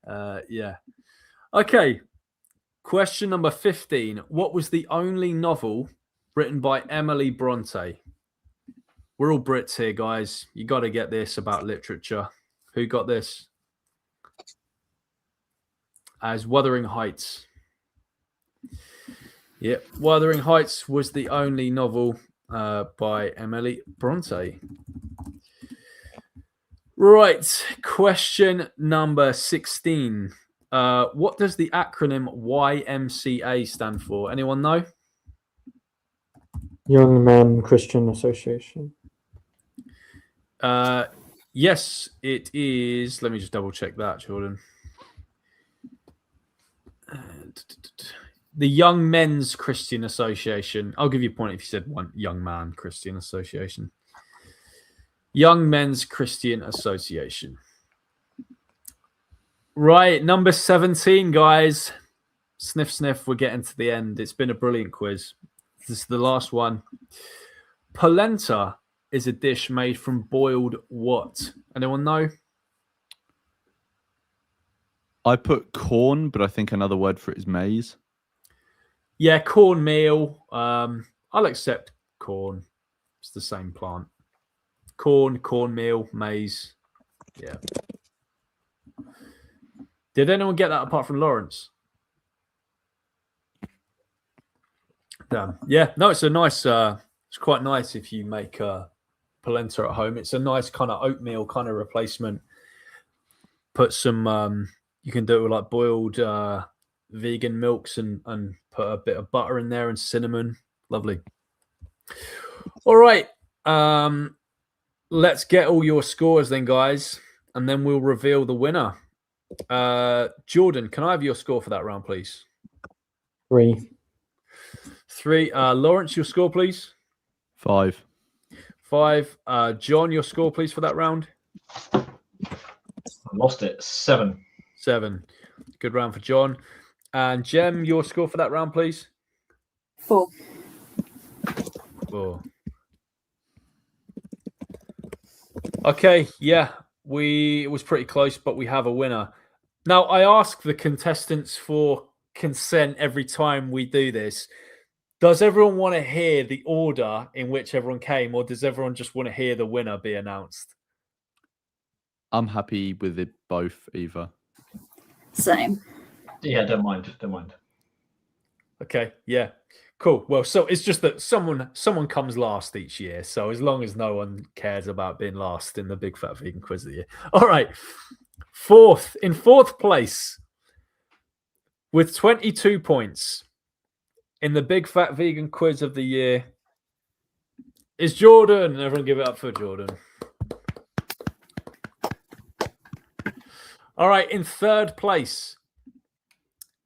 Yeah. Okay. Question number 15. What was the only novel written by Emily Bronte? We're all Brits here, guys. You got to get this about literature. Who got this? As Wuthering Heights. Yep, Wuthering Heights was the only novel by Emily Bronte. Right, question number 16. What does the acronym YMCA stand for? Anyone know? Young Men Christian Association. Yes, it is. Let me just double check that, Jordan. The Young Men's Christian Association. I'll give you a point if you said one. Young Man Christian Association. Young Men's Christian Association. Right, number 17, guys. Sniff, sniff. We're getting to the end. It's been a brilliant quiz. This is the last one. Polenta is a dish made from boiled what? Anyone know? I put corn, but I think another word for it is maize. Yeah, cornmeal. I'll accept corn. It's the same plant. Corn, cornmeal, maize. Yeah. Did anyone get that apart from Lawrence? Damn. Yeah. No, it's a nice. It's quite nice if you make polenta at home. It's a nice kind of oatmeal kind of replacement. Put some. You can do it with like boiled vegan milks and put a bit of butter in there and cinnamon. Lovely. All right. Let's get all your scores then, guys, and then we'll reveal the winner. Jordan, can I have your score for that round, please? 3. 3. Lawrence, your score, please. 5. 5. John, your score, please, for that round. I lost it. 7. 7. Good round for John. And Jem, your score for that round, please. 4. 4. Okay, yeah, it was pretty close, but we have a winner. Now, I ask the contestants for consent every time we do this. Does everyone want to hear the order in which everyone came, or does everyone just want to hear the winner be announced? I'm happy with it both, either. Same. Yeah, don't mind. Don't mind. Okay, yeah. Cool. Well, so it's just that someone comes last each year. So as long as no one cares about being last in the Big Fat Vegan Quiz of the Year. All right. In fourth place with 22 points in the Big Fat Vegan Quiz of the Year is Jordan. Everyone give it up for Jordan. All right. In third place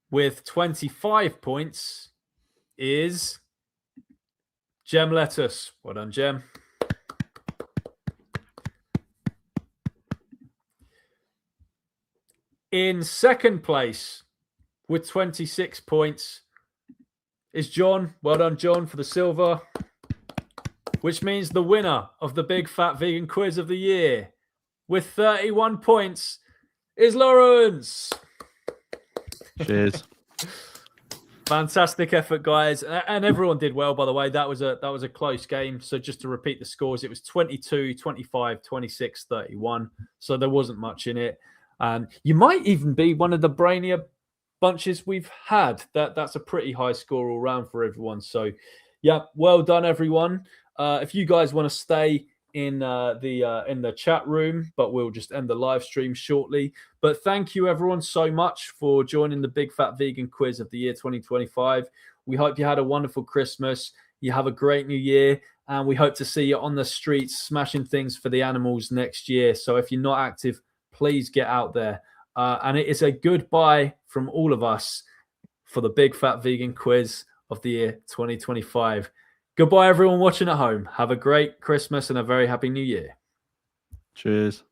with 25 points is Jem Lettuce. Well done, Jem. In second place with 26 points is John. Well done, John, for the silver. Which means the winner of the Big Fat Vegan Quiz of the Year with 31 points is Lawrence. Cheers. Fantastic effort, guys. And everyone did well, by the way. That was a close game. So just to repeat the scores, it was 22, 25, 26, 31. So there wasn't much in it. And you might even be one of the brainier bunches we've had. That's a pretty high score all round for everyone. So, yeah, well done, everyone. If you guys want to stay in the chat room, but we'll just end the live stream shortly. But thank you, everyone, so much for joining the Big Fat Vegan Quiz of the year 2025. We hope you had a wonderful Christmas. You have a great new year. and we hope to see you on the streets smashing things for the animals next year. So if you're not active, please get out there. And it is a goodbye from all of us for the Big Fat Vegan Quiz of the year 2025. Goodbye, everyone watching at home. Have a great Christmas and a very happy New Year. Cheers.